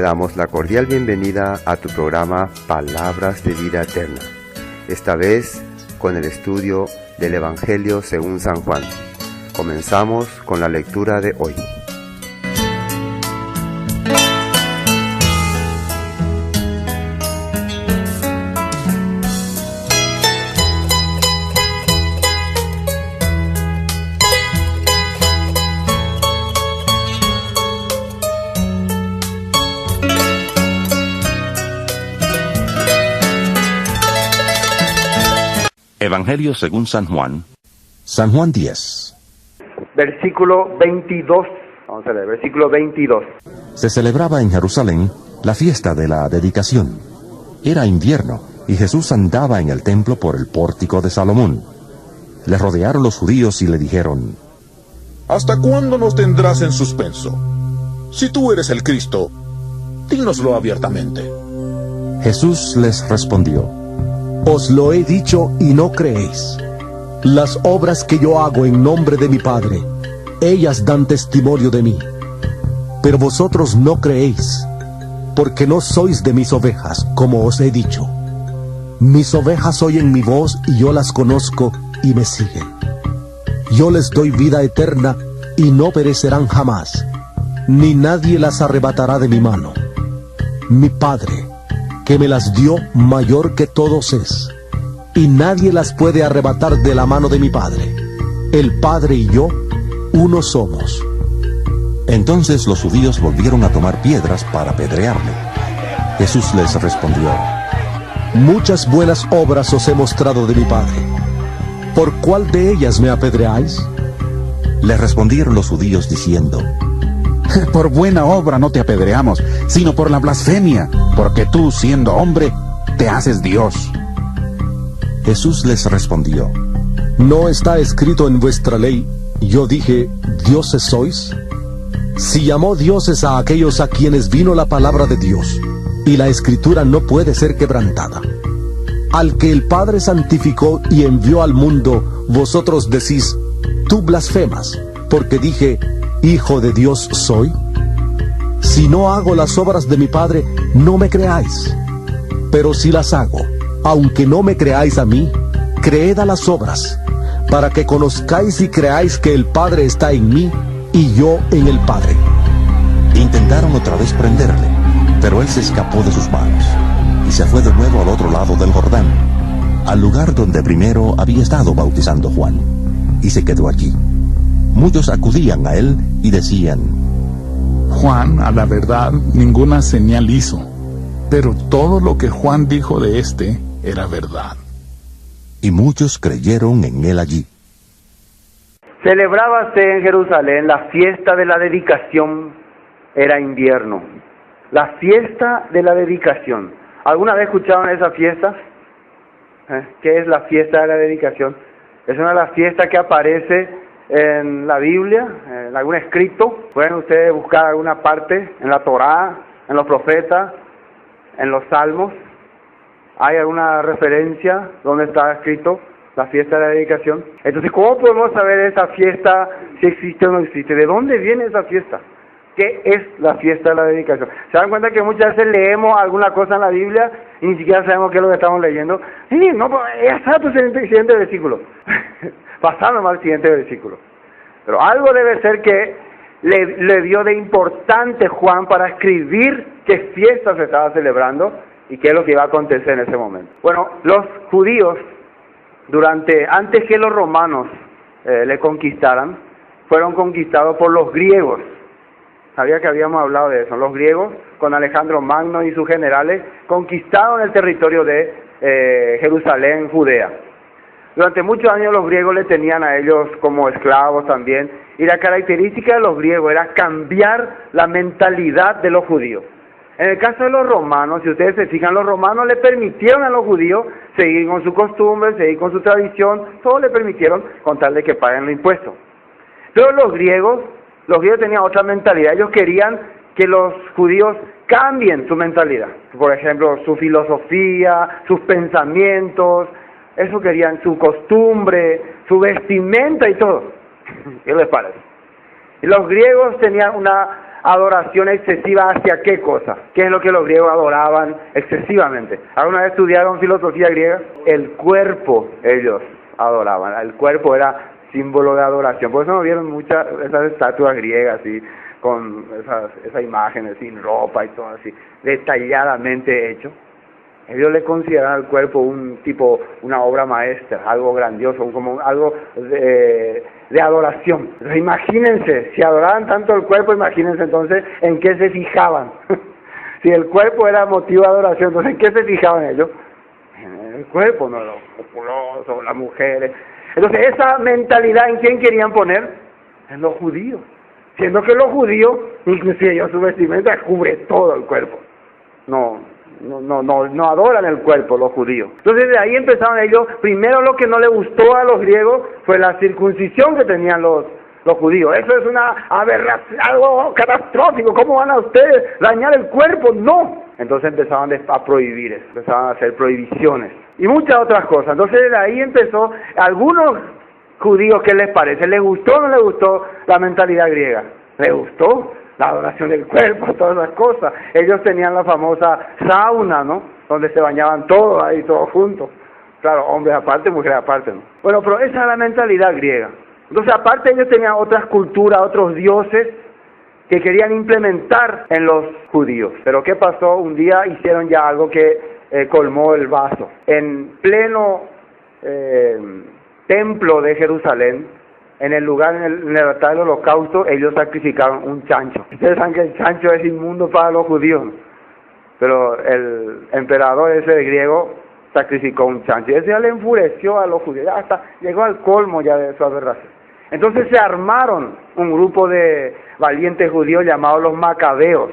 Te damos la cordial bienvenida a tu programa Palabras de Vida Eterna, esta vez con el estudio del Evangelio según San Juan. Comenzamos con la lectura de hoy. Evangelio según San Juan. San Juan 10. Versículo 22. Vamos a leer, versículo 22. Se celebraba en Jerusalén la fiesta de la dedicación. Era invierno y Jesús andaba en el templo por el pórtico de Salomón. Le rodearon los judíos y le dijeron: ¿Hasta cuándo nos tendrás en suspenso? Si tú eres el Cristo, dínoslo abiertamente. Jesús les respondió: Os lo he dicho y no creéis. Las obras que yo hago en nombre de mi Padre, ellas dan testimonio de mí. Pero vosotros no creéis, porque no sois de mis ovejas, como os he dicho. Mis ovejas oyen mi voz y yo las conozco y me siguen. Yo les doy vida eterna y no perecerán jamás, ni nadie las arrebatará de mi mano. Mi Padre, que me las dio, mayor que todos es, y nadie las puede arrebatar de la mano de mi Padre. El Padre y yo, uno somos. Entonces los judíos volvieron a tomar piedras para apedrearle. Jesús les respondió: Muchas buenas obras os he mostrado de mi Padre. ¿Por cuál de ellas me apedreáis? Le respondieron los judíos diciendo: Por buena obra no te apedreamos, sino por la blasfemia, porque tú, siendo hombre, te haces Dios. Jesús les respondió: ¿No está escrito en vuestra ley, yo dije, dioses sois? Si llamó dioses a aquellos a quienes vino la palabra de Dios, y la escritura no puede ser quebrantada. Al que el Padre santificó y envió al mundo, vosotros decís, tú blasfemas, porque dije, Hijo de Dios soy. Si no hago las obras de mi Padre, no me creáis. Pero si las hago, aunque no me creáis a mí, creed a las obras, para que conozcáis y creáis que el Padre está en mí y yo en el Padre. Intentaron otra vez prenderle, pero él se escapó de sus manos, y se fue de nuevo al otro lado del Jordán, al lugar donde primero había estado bautizando Juan, y se quedó allí. Muchos acudían a él y decían: Juan, a la verdad, ninguna señal hizo, pero todo lo que Juan dijo de éste era verdad. Y muchos creyeron en él allí. Celebrábase en Jerusalén la fiesta de la dedicación. Era invierno. La fiesta de la dedicación. ¿Alguna vez escucharon esa fiesta? ¿Qué es la fiesta de la dedicación? Es una de las fiestas que aparece en la Biblia, en algún escrito. Pueden ustedes buscar alguna parte en la Torá, en los profetas, en los salmos. ¿Hay alguna referencia donde está escrito la fiesta de la dedicación? Entonces, ¿cómo podemos saber esa fiesta, si existe o no existe? ¿De dónde viene esa fiesta? ¿Qué es la fiesta de la dedicación? ¿Se dan cuenta que muchas veces leemos alguna cosa en la Biblia y ni siquiera sabemos qué es lo que estamos leyendo? Sí, no, ya está el siguiente versículo. Pasando al siguiente versículo. Pero algo debe ser que le dio de importante Juan para escribir qué fiesta se estaba celebrando y qué es lo que iba a acontecer en ese momento. Bueno, los judíos, antes que los romanos le conquistaran, fueron conquistados por los griegos. Sabía que habíamos hablado de eso. Los griegos, con Alejandro Magno y sus generales, conquistaron el territorio de Jerusalén, Judea. Durante muchos años los griegos le tenían a ellos como esclavos también, y la característica de los griegos era cambiar la mentalidad de los judíos. En el caso de los romanos, si ustedes se fijan, los romanos le permitieron a los judíos seguir con su costumbre, seguir con su tradición, todo le permitieron con tal de que paguen los impuestos. Pero los griegos tenían otra mentalidad. Ellos querían que los judíos cambien su mentalidad. Por ejemplo, su filosofía, sus pensamientos, eso querían, su costumbre, su vestimenta y todo. ¿Qué les parece? Y los griegos tenían una adoración excesiva hacia qué cosa. ¿Qué es lo que los griegos adoraban excesivamente? ¿Alguna vez estudiaron filosofía griega? El cuerpo ellos adoraban. El cuerpo era símbolo de adoración. Por eso no vieron muchas esas estatuas griegas así, con esas imágenes sin ropa y todo así, detalladamente hecho. Ellos le consideran al cuerpo una obra maestra, algo grandioso, como algo de adoración. Entonces, imagínense, si adoraban tanto el cuerpo, imagínense entonces en qué se fijaban. Si el cuerpo era motivo de adoración, entonces ¿en qué se fijaban ellos? En el cuerpo, no los musculosos, las mujeres. Entonces, esa mentalidad, ¿en quién querían poner? En los judíos. Siendo que los judíos, inclusive ellos, su vestimenta cubre todo el cuerpo. No adoran el cuerpo los judíos. Entonces de ahí empezaron ellos. Primero, lo que no le gustó a los griegos fue la circuncisión que tenían los judíos. Eso es una aberración, algo catastrófico. ¿Cómo van a ustedes dañar el cuerpo? No. Entonces empezaron a prohibir eso, empezaron a hacer prohibiciones y muchas otras cosas. Entonces de ahí empezó. Algunos judíos, ¿qué les parece? ¿Les gustó o no les gustó la mentalidad griega? ¿Les gustó? La adoración del cuerpo, todas esas cosas. Ellos tenían la famosa sauna, ¿no? Donde se bañaban todos ahí, todos juntos. Claro, hombres aparte, mujeres aparte, ¿no? Bueno, pero esa es la mentalidad griega. Entonces, aparte ellos tenían otras culturas, otros dioses que querían implementar en los judíos. Pero ¿qué pasó? Un día hicieron ya algo que colmó el vaso. En pleno templo de Jerusalén, en el lugar, en el altar del holocausto, ellos sacrificaron un chancho. Ustedes saben que el chancho es inmundo para los judíos, ¿no? Pero el emperador ese griego sacrificó un chancho. Y eso ya le enfureció a los judíos, ya hasta llegó al colmo ya de su aberración. Entonces se armaron un grupo de valientes judíos llamados los macabeos.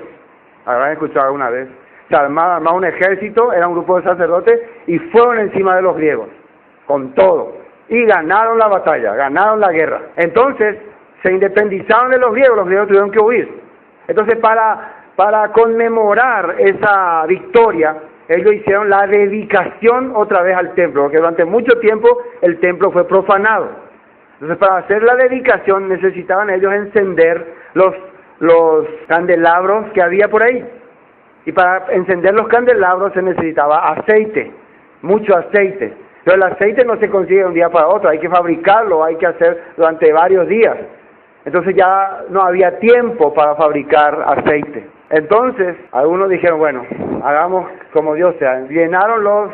¿Habrán escuchado alguna vez? Se armaron un ejército, era un grupo de sacerdotes, y fueron encima de los griegos, con todo. Y ganaron la batalla, ganaron la guerra. Entonces, se independizaron de los griegos tuvieron que huir. Entonces, para conmemorar esa victoria, ellos hicieron la dedicación otra vez al templo, porque durante mucho tiempo el templo fue profanado. Entonces, para hacer la dedicación necesitaban ellos encender los candelabros que había por ahí. Y para encender los candelabros se necesitaba aceite, mucho aceite. Pero el aceite no se consigue de un día para otro, hay que fabricarlo, hay que hacer durante varios días. Entonces ya no había tiempo para fabricar aceite. Entonces, algunos dijeron, bueno, hagamos como Dios sea. Llenaron los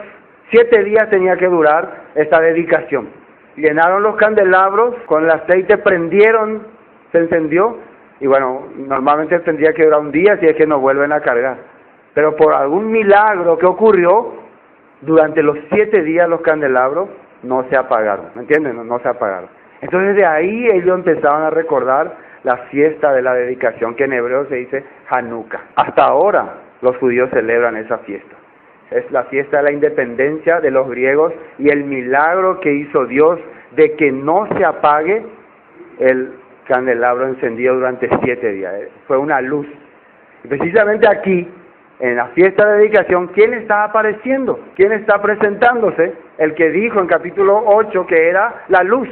7 días, tenía que durar esta dedicación. Llenaron los candelabros, con el aceite prendieron, se encendió, y bueno, normalmente tendría que durar un día si es que no vuelven a cargar. Pero por algún milagro que ocurrió, durante los 7 días los candelabros no se apagaron, ¿me entienden? No se apagaron. Entonces de ahí ellos empezaron a recordar la fiesta de la dedicación, que en hebreo se dice Hanukkah. Hasta ahora los judíos celebran esa fiesta. Es la fiesta de la independencia de los griegos y el milagro que hizo Dios de que no se apague el candelabro encendido durante 7 días. Fue una luz. Y precisamente aquí, en la fiesta de dedicación, ¿quién está apareciendo? ¿Quién está presentándose? El que dijo en capítulo 8 que era la luz,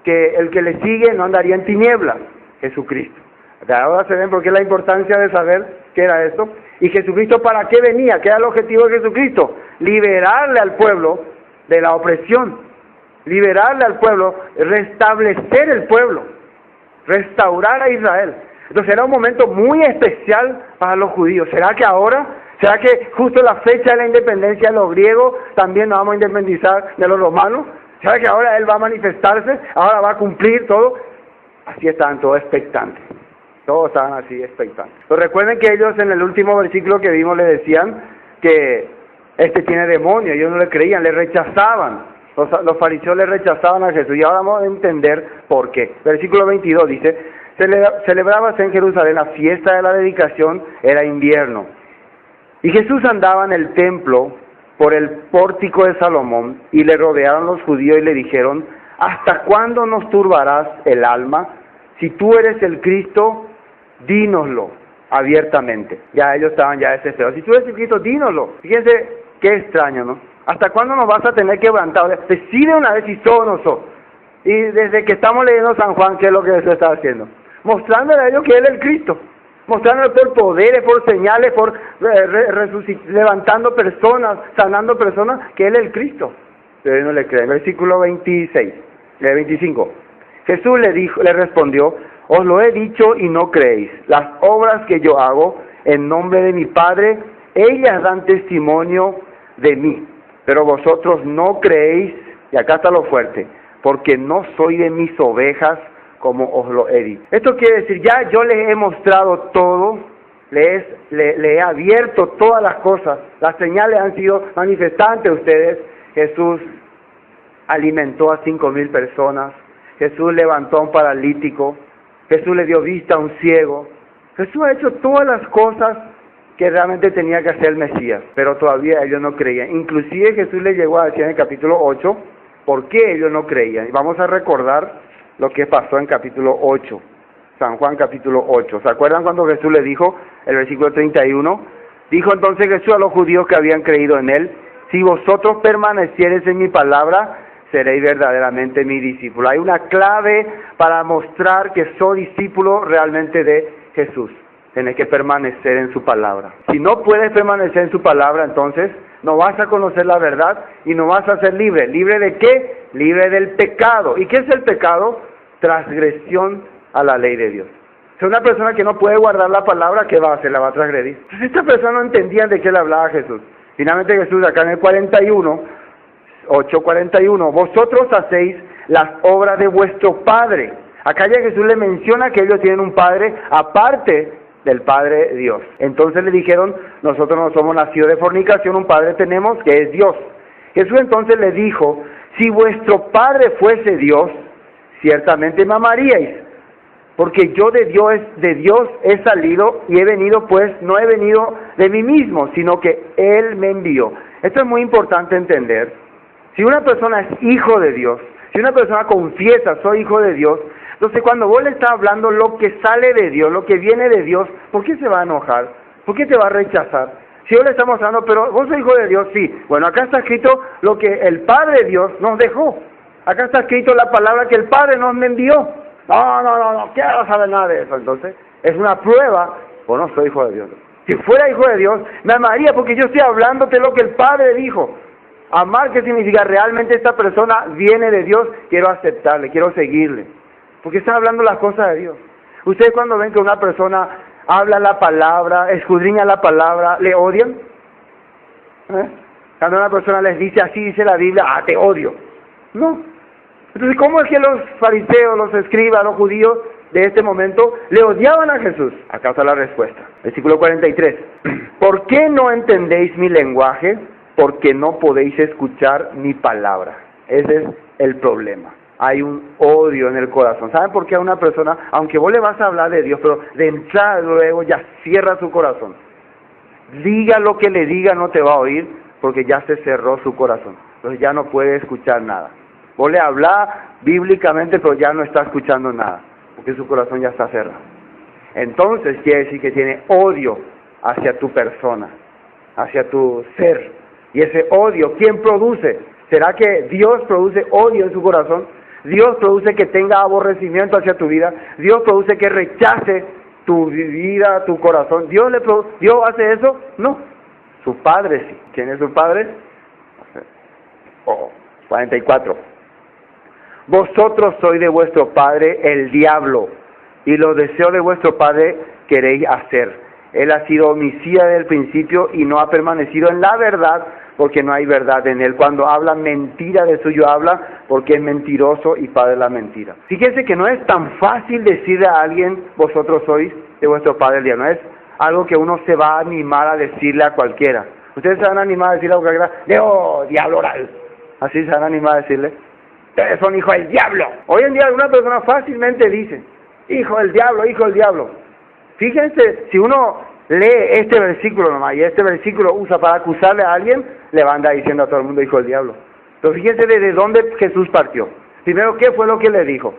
que el que le sigue no andaría en tinieblas, Jesucristo. Ahora se ven por qué la importancia de saber qué era esto. Y Jesucristo, ¿para qué venía? ¿Qué era el objetivo de Jesucristo? Liberarle al pueblo de la opresión, liberarle al pueblo, restablecer el pueblo, restaurar a Israel. Entonces era un momento muy especial para los judíos. ¿Será que ahora? ¿Será que justo la fecha de la independencia de los griegos también nos vamos a independizar de los romanos? ¿Será que ahora Él va a manifestarse? ¿Ahora va a cumplir todo? Así estaban todos expectantes. Todos estaban así expectantes. Pero recuerden que ellos en el último versículo que vimos le decían que este tiene demonio. Ellos no le creían, le rechazaban. Los fariseos le rechazaban a Jesús. Y ahora vamos a entender por qué. Versículo 22 dice: celebrábase en Jerusalén la fiesta de la dedicación, era invierno. Y Jesús andaba en el templo por el pórtico de Salomón, y le rodearon los judíos y le dijeron: ¿hasta cuándo nos turbarás el alma? Si tú eres el Cristo, dínoslo abiertamente. Ya ellos estaban ya desesperados. Si tú eres el Cristo, dínoslo. Fíjense qué extraño, ¿no? ¿Hasta cuándo nos vas a tener que levantar? Decide una vez si sos o no sos. Y desde que estamos leyendo San Juan, ¿qué es lo que se está haciendo? Mostrándole a ellos que Él es el Cristo. mostrándole por poderes, por señales, por levantando personas, sanando personas, que Él es el Cristo. Pero ellos no le creen. Versículo 25. Jesús le respondió: os lo he dicho y no creéis. Las obras que yo hago en nombre de mi Padre, ellas dan testimonio de mí. Pero vosotros no creéis, y acá está lo fuerte, porque no soy de mis ovejas, como os lo he dicho. Esto quiere decir, ya yo les he mostrado todo, le he abierto todas las cosas, las señales han sido manifestadas ante ustedes. Jesús alimentó a 5,000 personas, Jesús levantó a un paralítico, Jesús le dio vista a un ciego. Jesús ha hecho todas las cosas que realmente tenía que hacer el Mesías, pero todavía ellos no creían. Inclusive Jesús les llegó a decir en el capítulo 8, ¿por qué ellos no creían? Y vamos a recordar lo que pasó en capítulo 8, San Juan capítulo 8. ¿Se acuerdan cuando Jesús le dijo, el versículo 31? Dijo entonces Jesús a los judíos que habían creído en Él: si vosotros permaneciereis en mi palabra, seréis verdaderamente mi discípulo. Hay una clave para mostrar que soy discípulo realmente de Jesús. Tienes que permanecer en su palabra. Si no puedes permanecer en su palabra, entonces no vas a conocer la verdad y no vas a ser libre. ¿Libre de qué? Libre del pecado. ¿Y qué es el pecado? Transgresión a la ley de Dios. Si una persona que no puede guardar la palabra, ¿qué va a hacer? La va a transgredir. Entonces esta persona no entendía de qué le hablaba Jesús. Finalmente Jesús, acá en el 8:41, vosotros hacéis las obras de vuestro Padre. Acá ya Jesús le menciona que ellos tienen un Padre aparte del Padre Dios. Entonces le dijeron: nosotros no somos nacidos de fornicación, un Padre tenemos que es Dios. Jesús entonces le dijo: si vuestro Padre fuese Dios, ciertamente me amaríais, porque yo de Dios he salido y he venido, pues no he venido de mí mismo, sino que Él me envió. Esto es muy importante entender. Si una persona es hijo de Dios, si una persona confiesa, soy hijo de Dios, entonces cuando vos le estás hablando lo que sale de Dios, lo que viene de Dios, ¿por qué se va a enojar? ¿Por qué te va a rechazar? Si yo le estamos hablando, pero vos sos hijo de Dios, sí. Bueno, acá está escrito lo que el Padre Dios nos dejó. Acá está escrito la palabra que el Padre nos envió. No, quiero saber nada de eso. Entonces, es una prueba, o no soy hijo de Dios. Si fuera hijo de Dios, me amaría porque yo estoy hablándote lo que el Padre dijo. Amar, ¿qué significa? Realmente esta persona viene de Dios, quiero aceptarle, quiero seguirle. Porque está hablando las cosas de Dios. Ustedes cuando ven que una persona habla la palabra, escudriña la palabra, ¿le odian? Cuando una persona les dice así dice la Biblia, te odio. No. Entonces, ¿cómo es que los fariseos, los escribas, los judíos de este momento le odiaban a Jesús? Acá está la respuesta. Versículo 43. ¿Por qué no entendéis mi lenguaje? Porque no podéis escuchar mi palabra. Ese es el problema. Hay un odio en el corazón. ¿Saben por qué a una persona, aunque vos le vas a hablar de Dios, pero de entrada luego ya cierra su corazón? Diga lo que le diga, no te va a oír, porque ya se cerró su corazón. Entonces ya no puede escuchar nada. Vos le hablás bíblicamente, pero ya no está escuchando nada, porque su corazón ya está cerrado. Entonces quiere decir que tiene odio hacia tu persona, hacia tu ser. Y ese odio, ¿quién produce? ¿Será que Dios produce odio en su corazón? ¿Dios produce que tenga aborrecimiento hacia tu vida? ¿Dios produce que rechace tu vida, tu corazón? ¿Dios hace eso? No. Su Padre sí. ¿Quién es su Padre? 44. Vosotros sois de vuestro padre el diablo, y los deseos de vuestro padre queréis hacer. Él ha sido homicida desde el principio y no ha permanecido en la verdad, porque no hay verdad en él. Cuando habla mentira de suyo habla, porque es mentiroso y padre de la mentira. Fíjense que no es tan fácil decirle a alguien: vosotros sois de vuestro padre el diablo. No es algo que uno se va a animar a decirle a cualquiera. Ustedes se van a animar a decirle a cualquiera: diablo oral. Así se van a animar a decirle: ustedes son hijos del diablo. Hoy en día alguna persona fácilmente dice: hijo del diablo, hijo del diablo. Fíjense, si uno lee este versículo nomás, y este versículo usa para acusarle a alguien, le va a andar diciendo a todo el mundo hijo del diablo. Entonces fíjense desde dónde Jesús partió. Primero, ¿qué fue lo que le dijo?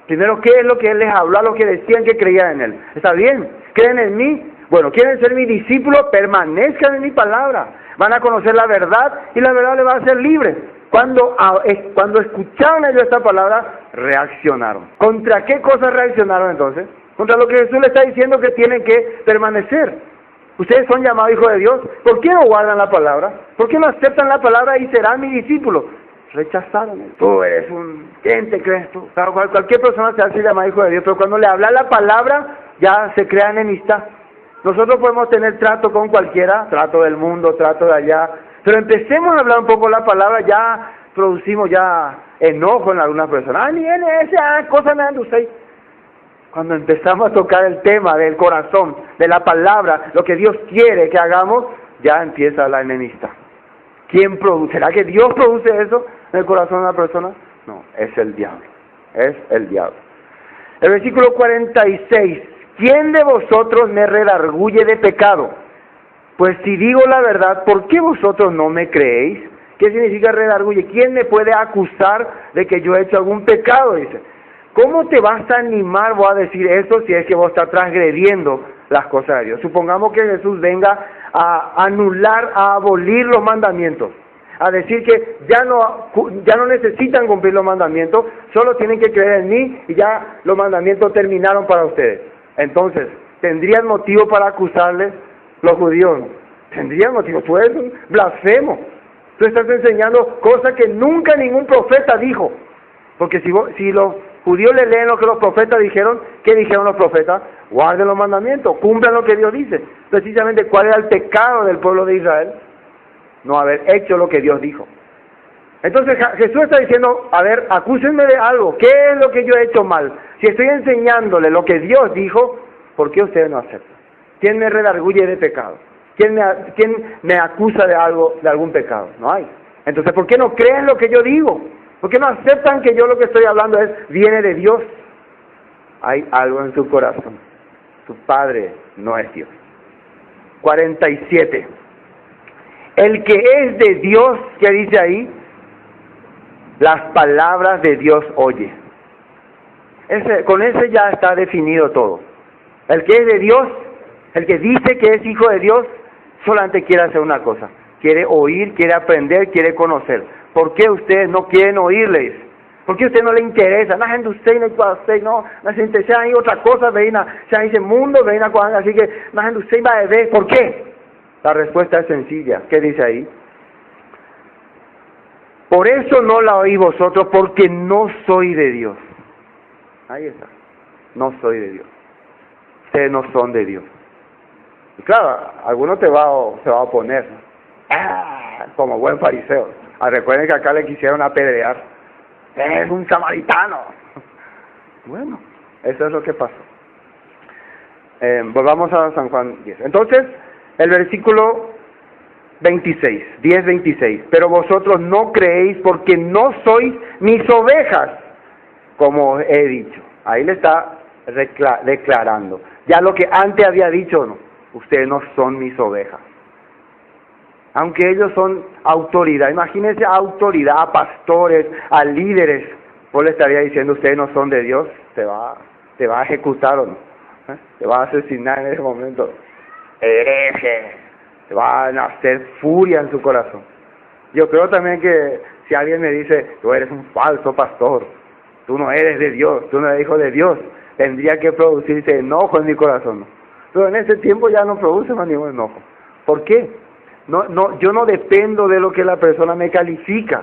Primero, ¿qué es lo que él les habló a los que decían que creían en él? ¿Está bien? ¿Creen en mí? Bueno, ¿quieren ser mi discípulo? Permanezcan en mi palabra. Van a conocer la verdad y la verdad les va a hacer libre. Cuando escucharon ellos esta palabra, reaccionaron. ¿Contra qué cosas reaccionaron entonces? contra lo que Jesús le está diciendo que tienen que permanecer. Ustedes son llamados hijos de Dios. ¿Por qué no guardan la palabra? ¿Por qué no aceptan la palabra y serán mis discípulos? Rechazaron. Tú eres ¿quién te crees tú? Cualquier persona se hace llamar hijo de Dios, pero cuando le habla la palabra, ya se crea enemistad. Nosotros podemos tener trato con cualquiera, trato del mundo, trato de allá, pero empecemos a hablar un poco la palabra, ya producimos ya enojo en algunas personas. Ni en esa cosa me anda usted. Cuando empezamos a tocar el tema del corazón, de la palabra, lo que Dios quiere que hagamos, ya empieza la enemistad. ¿Quién produce? ¿Será que Dios produce eso en el corazón de una persona? No, es el diablo. Es el diablo. El versículo 46. ¿Quién de vosotros me redarguye de pecado? Pues si digo la verdad, ¿por qué vosotros no me creéis? ¿Qué significa redarguye? ¿Quién me puede acusar de que yo he hecho algún pecado? Dice. ¿Cómo te vas a animar vos a decir eso si es que vos estás transgrediendo las cosas de Dios? Supongamos que Jesús venga a anular, a abolir los mandamientos, a decir que ya no necesitan cumplir los mandamientos, solo tienen que creer en mí y ya los mandamientos terminaron para ustedes. Entonces, ¿tendrían motivo para acusarles los judíos? ¿Tendrían motivo? Tú eres un blasfemo. Tú estás enseñando cosas que nunca ningún profeta dijo. Porque si los judíos le leen lo que los profetas dijeron, ¿qué dijeron los profetas? Guarden los mandamientos, cumplan lo que Dios dice. Precisamente, ¿cuál era el pecado del pueblo de Israel? No haber hecho lo que Dios dijo. Entonces Jesús está diciendo, a ver, acúsenme de algo. ¿Qué es lo que yo he hecho mal? Si estoy enseñándole lo que Dios dijo, ¿por qué ustedes no aceptan? ¿Quién me redarguye de pecado? ¿Quién me acusa de algo, de algún pecado? No hay. Entonces, ¿por qué no creen lo que yo digo? ¿Por qué no aceptan que yo lo que estoy hablando viene de Dios? Hay algo en su corazón. Su Padre no es Dios. 47. El que es de Dios, ¿qué dice ahí? Las palabras de Dios oye. Con ese ya está definido todo. El que es de Dios, el que dice que es hijo de Dios, solamente quiere hacer una cosa. Quiere oír, quiere aprender, quiere conocer. ¿Por qué ustedes no quieren oírles? ¿Por qué a usted no le interesa? La gente usted no se interesa en otra cosa, ven a ese mundo, ven a así que la gente usted va a ver. ¿Por qué? La respuesta es sencilla. ¿Qué dice ahí? Por eso no la oí vosotros, porque no soy de Dios. Ahí está. No soy de Dios. Ustedes no son de Dios. Y claro, alguno se va a oponer, ¿no? Como buen fariseo. Recuerden que acá le quisieron apedrear. Es un samaritano. Bueno, eso es lo que pasó. Volvamos a San Juan 10. Entonces, el versículo 10:26. Pero vosotros no creéis porque no sois mis ovejas, como he dicho. Ahí le está declarando. Ya lo que antes había dicho, no, ustedes no son mis ovejas. Aunque ellos son autoridad, imagínense autoridad, a pastores, a líderes, vos le estaría diciendo, ustedes no son de Dios, te va a ejecutar o no, te va a asesinar en ese momento, hereje, te va a nacer furia en su corazón. Yo creo también que si alguien me dice, tú eres un falso pastor, tú no eres de Dios, tú no eres hijo de Dios, tendría que producirse enojo en mi corazón, ¿no? Pero en ese tiempo ya no produce más ningún enojo. ¿Por qué? Yo no dependo de lo que la persona me califica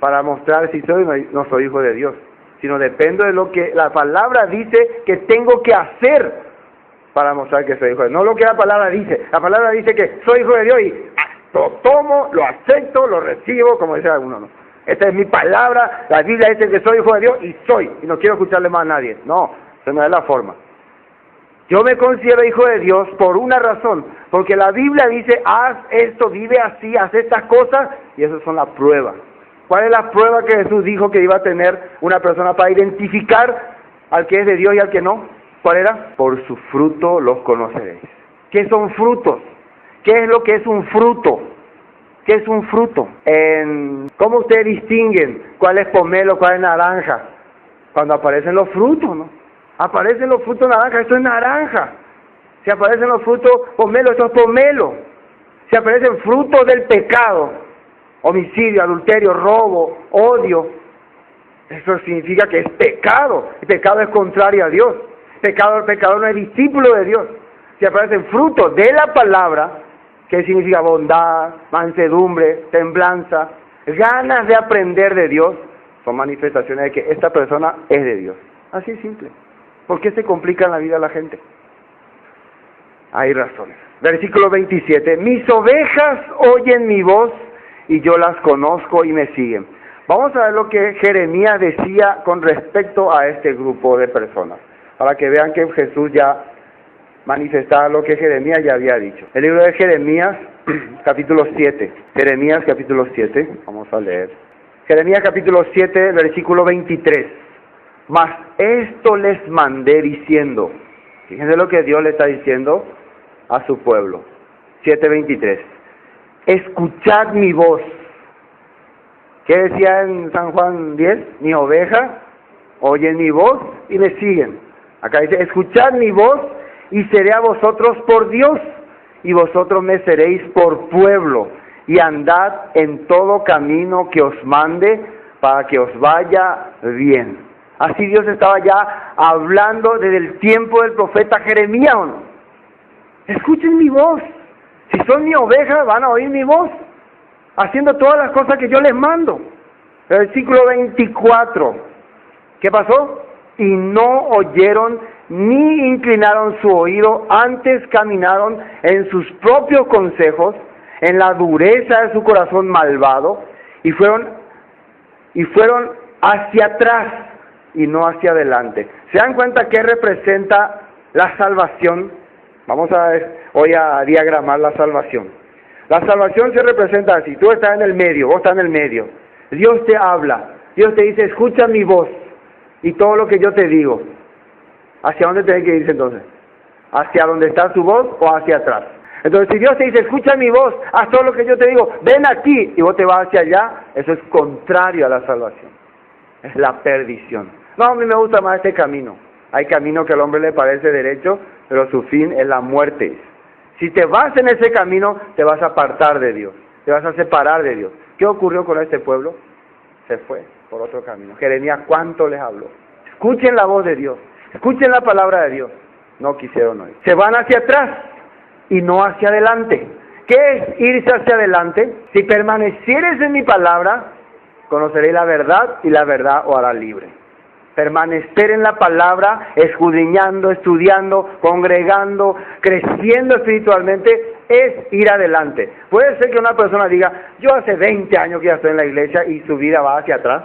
para mostrar si soy o no soy hijo de Dios, sino dependo de lo que la palabra dice que tengo que hacer para mostrar que soy hijo de Dios. No lo que la palabra dice. La palabra dice que soy hijo de Dios y lo tomo, lo acepto, lo recibo, como dice alguno, ¿no? Esta es mi palabra, la Biblia dice que soy hijo de Dios y soy, y no quiero escucharle más a nadie. No, esa no es la forma. Yo me considero hijo de Dios por una razón, porque la Biblia dice, haz esto, vive así, haz estas cosas, y esas son las pruebas. ¿Cuál es la prueba que Jesús dijo que iba a tener una persona para identificar al que es de Dios y al que no? ¿Cuál era? Por su fruto los conoceréis. ¿Qué son frutos? ¿Qué es lo que es un fruto? ¿Qué es un fruto? ¿Cómo ustedes distinguen cuál es pomelo, cuál es naranja? Cuando aparecen los frutos, ¿no? Aparecen los frutos naranja, esto es naranja. Si aparecen los frutos pomelo, esto es pomelo. Si aparecen frutos del pecado, homicidio, adulterio, robo, odio, eso significa que es pecado. El pecado es contrario a Dios. Pecador no es discípulo de Dios. Si aparecen frutos de la palabra, que significa bondad, mansedumbre, temblanza, ganas de aprender de Dios, son manifestaciones de que esta persona es de Dios. Así es simple. ¿Por qué se complica la vida a la gente? Hay razones. Versículo 27. Mis ovejas oyen mi voz y yo las conozco y me siguen. Vamos a ver lo que Jeremías decía con respecto a este grupo de personas, para que vean que Jesús ya manifestaba lo que Jeremías ya había dicho. El libro de Jeremías, capítulo 7. Jeremías, capítulo 7. Vamos a leer. Jeremías, capítulo 7, versículo 23. Mas esto les mandé diciendo. Fíjense lo que Dios le está diciendo a su pueblo. 7:23. Escuchad mi voz. ¿Qué decía en San Juan 10? Mi oveja oyen mi voz y me siguen. Acá dice, escuchad mi voz y seré a vosotros por Dios, y vosotros me seréis por pueblo, y andad en todo camino que os mande, para que os vaya bien. Así Dios estaba ya hablando desde el tiempo del profeta Jeremías. Escuchen mi voz. Si son mi oveja, van a oír mi voz, haciendo todas las cosas que yo les mando. Versículo 24. ¿Qué pasó? Y no oyeron ni inclinaron su oído, antes caminaron en sus propios consejos, en la dureza de su corazón malvado, y fueron hacia atrás y no hacia adelante. ¿Se dan cuenta qué representa la salvación? Vamos a ver, hoy a diagramar la salvación. La salvación se representa así: tú estás en el medio, vos estás en el medio. Dios te habla, Dios te dice, escucha mi voz y todo lo que yo te digo. ¿Hacia dónde tenés que irse entonces? ¿Hacia donde está su voz o hacia atrás? Entonces, si Dios te dice, escucha mi voz, haz todo lo que yo te digo, ven aquí, y vos te vas hacia allá, eso es contrario a la salvación. Es la perdición. No, a mí me gusta más este camino. Hay camino que al hombre le parece derecho, pero su fin es la muerte. Si te vas en ese camino, te vas a apartar de Dios, te vas a separar de Dios. ¿Qué ocurrió con este pueblo? Se fue por otro camino. Jeremías, ¿cuánto les habló? Escuchen la voz de Dios. Escuchen la palabra de Dios. No quisieron oír. Se van hacia atrás y no hacia adelante. ¿Qué es irse hacia adelante? Si permanecieres en mi palabra, conoceréis la verdad y la verdad os hará libre. Permanecer en la palabra, escudriñando, estudiando, congregando, creciendo espiritualmente, es ir adelante. Puede ser que una persona diga, yo hace 20 años que ya estoy en la iglesia y su vida va hacia atrás.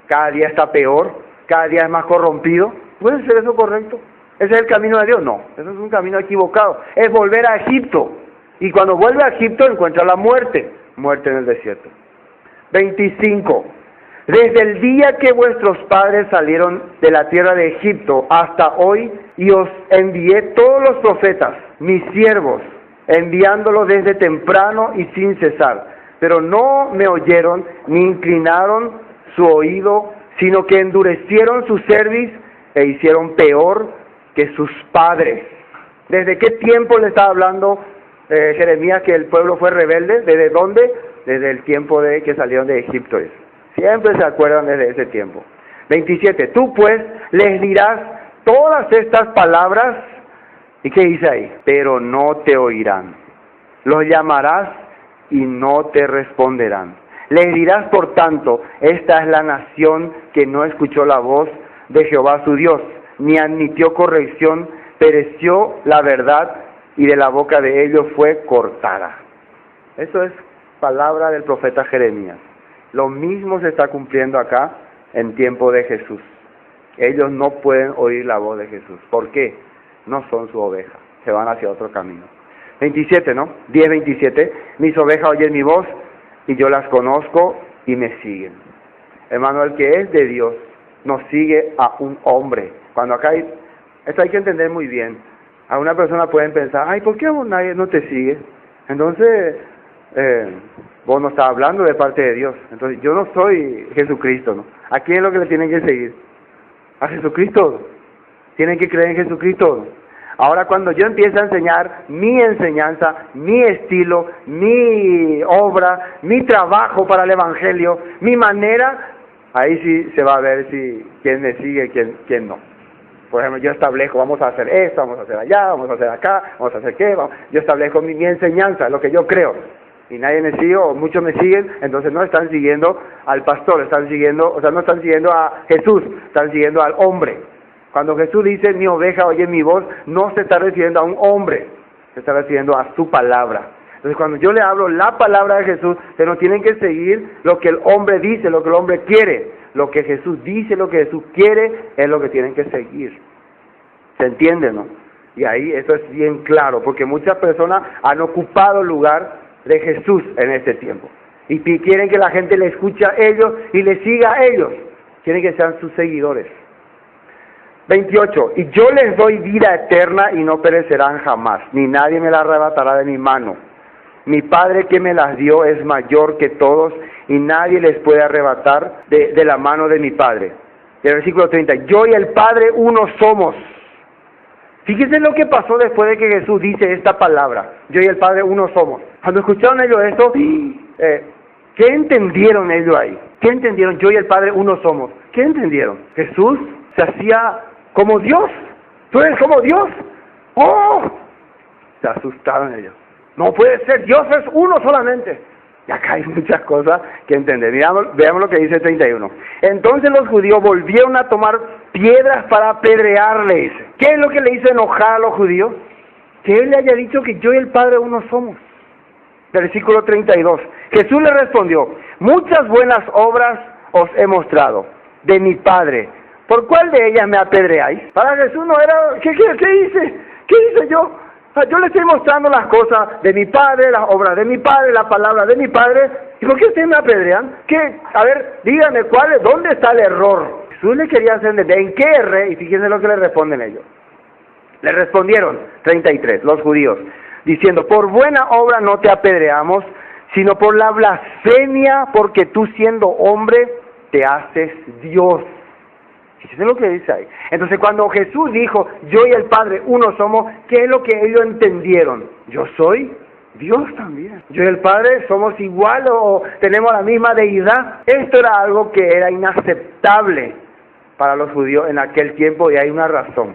Cada día está peor, cada día es más corrompido. ¿Puede ser eso correcto? ¿Ese es el camino de Dios? No, eso es un camino equivocado. Es volver a Egipto. Y cuando vuelve a Egipto encuentra la muerte. Muerte en el desierto. 25. Desde el día que vuestros padres salieron de la tierra de Egipto hasta hoy, y os envié todos los profetas, mis siervos, enviándolos desde temprano y sin cesar. Pero no me oyeron ni inclinaron su oído, sino que endurecieron su cerviz e hicieron peor que sus padres. ¿Desde qué tiempo le estaba hablando Jeremías que el pueblo fue rebelde? ¿Desde dónde? Desde el tiempo de que salieron de Egipto. Siempre se acuerdan desde ese tiempo. 27. Tú pues les dirás todas estas palabras. ¿Y qué dice ahí? Pero no te oirán. Los llamarás y no te responderán. Les dirás, por tanto, esta es la nación que no escuchó la voz de Jehová su Dios, ni admitió corrección, pereció la verdad, y de la boca de ellos fue cortada. Eso es palabra del profeta Jeremías. Lo mismo se está cumpliendo acá en tiempo de Jesús. Ellos no pueden oír la voz de Jesús. ¿Por qué? No son su oveja, se van hacia otro camino. 27, ¿no? 10:27. Mis ovejas oyen mi voz y yo las conozco y me siguen. Hermano, el que es de Dios no sigue a un hombre. Cuando acá hay, esto hay que entender muy bien. A una persona pueden pensar, ay, ¿por qué a vos nadie no te sigue? Entonces, vos no estás hablando de parte de Dios. Entonces, yo no soy Jesucristo, ¿no? ¿A quién es lo que le tienen que seguir? A Jesucristo. Tienen que creer en Jesucristo. Ahora, cuando yo empiezo a enseñar mi enseñanza, mi estilo, mi obra, mi trabajo para el Evangelio, mi manera, ahí sí se va a ver quién me sigue y quién no. Por ejemplo, yo establezco, vamos a hacer esto, vamos a hacer allá, vamos a hacer acá, vamos a hacer qué, yo establezco mi enseñanza, lo que yo creo. Y nadie me sigue, o muchos me siguen, entonces no están siguiendo al pastor, están siguiendo, o sea, no están siguiendo a Jesús, están siguiendo al hombre. Cuando Jesús dice, mi oveja oye mi voz, no se está refiriendo a un hombre, se está refiriendo a su palabra. Entonces, cuando yo le hablo la palabra de Jesús, se no tienen que seguir lo que el hombre dice, lo que el hombre quiere. Lo que Jesús dice, lo que Jesús quiere, es lo que tienen que seguir. ¿Se entiende, no? Y ahí eso es bien claro, porque muchas personas han ocupado el lugar de Jesús en este tiempo. Y quieren que la gente le escuche a ellos y le siga a ellos. Quieren que sean sus seguidores. 28. Y yo les doy vida eterna y no perecerán jamás, ni nadie me la arrebatará de mi mano. Mi Padre que me las dio es mayor que todos y nadie les puede arrebatar de la mano de mi Padre. Y el versículo 30, yo y el Padre uno somos. Fíjense lo que pasó después de que Jesús dice esta palabra, yo y el Padre uno somos. Cuando escucharon ellos esto, ¿qué entendieron ellos ahí? ¿Qué entendieron? Yo y el Padre uno somos. ¿Qué entendieron? Jesús se hacía como Dios. ¿Tú eres como Dios? ¡Oh! Se asustaron ellos. No puede ser, Dios es uno solamente. Y acá hay muchas cosas que entender. Veamos lo que dice 31. Entonces los judíos volvieron a tomar piedras para apedrearle. ¿Qué es lo que le hizo enojar a los judíos? Que él le haya dicho que yo y el Padre uno somos. Versículo 32. Jesús le respondió, muchas buenas obras os he mostrado de mi Padre. ¿Por cuál de ellas me apedreáis? Para Jesús no era, ¿qué hice? ¿Qué hice yo? Yo le estoy mostrando las cosas de mi Padre, las obras de mi Padre, la palabra de mi Padre. ¿Y por qué ustedes me apedrean? ¿Qué? A ver, díganme ¿dónde está el error? Jesús le quería hacer entender en qué erré, y fíjense lo que le responden ellos. Le respondieron, 33, los judíos, diciendo, por buena obra no te apedreamos, sino por la blasfemia, porque tú siendo hombre te haces Dios. Fíjense lo que dice ahí. Entonces cuando Jesús dijo, yo y el Padre uno somos, ¿qué es lo que ellos entendieron? Yo soy Dios también. Yo y el Padre somos igual o tenemos la misma deidad. Esto era algo que era inaceptable para los judíos en aquel tiempo y hay una razón.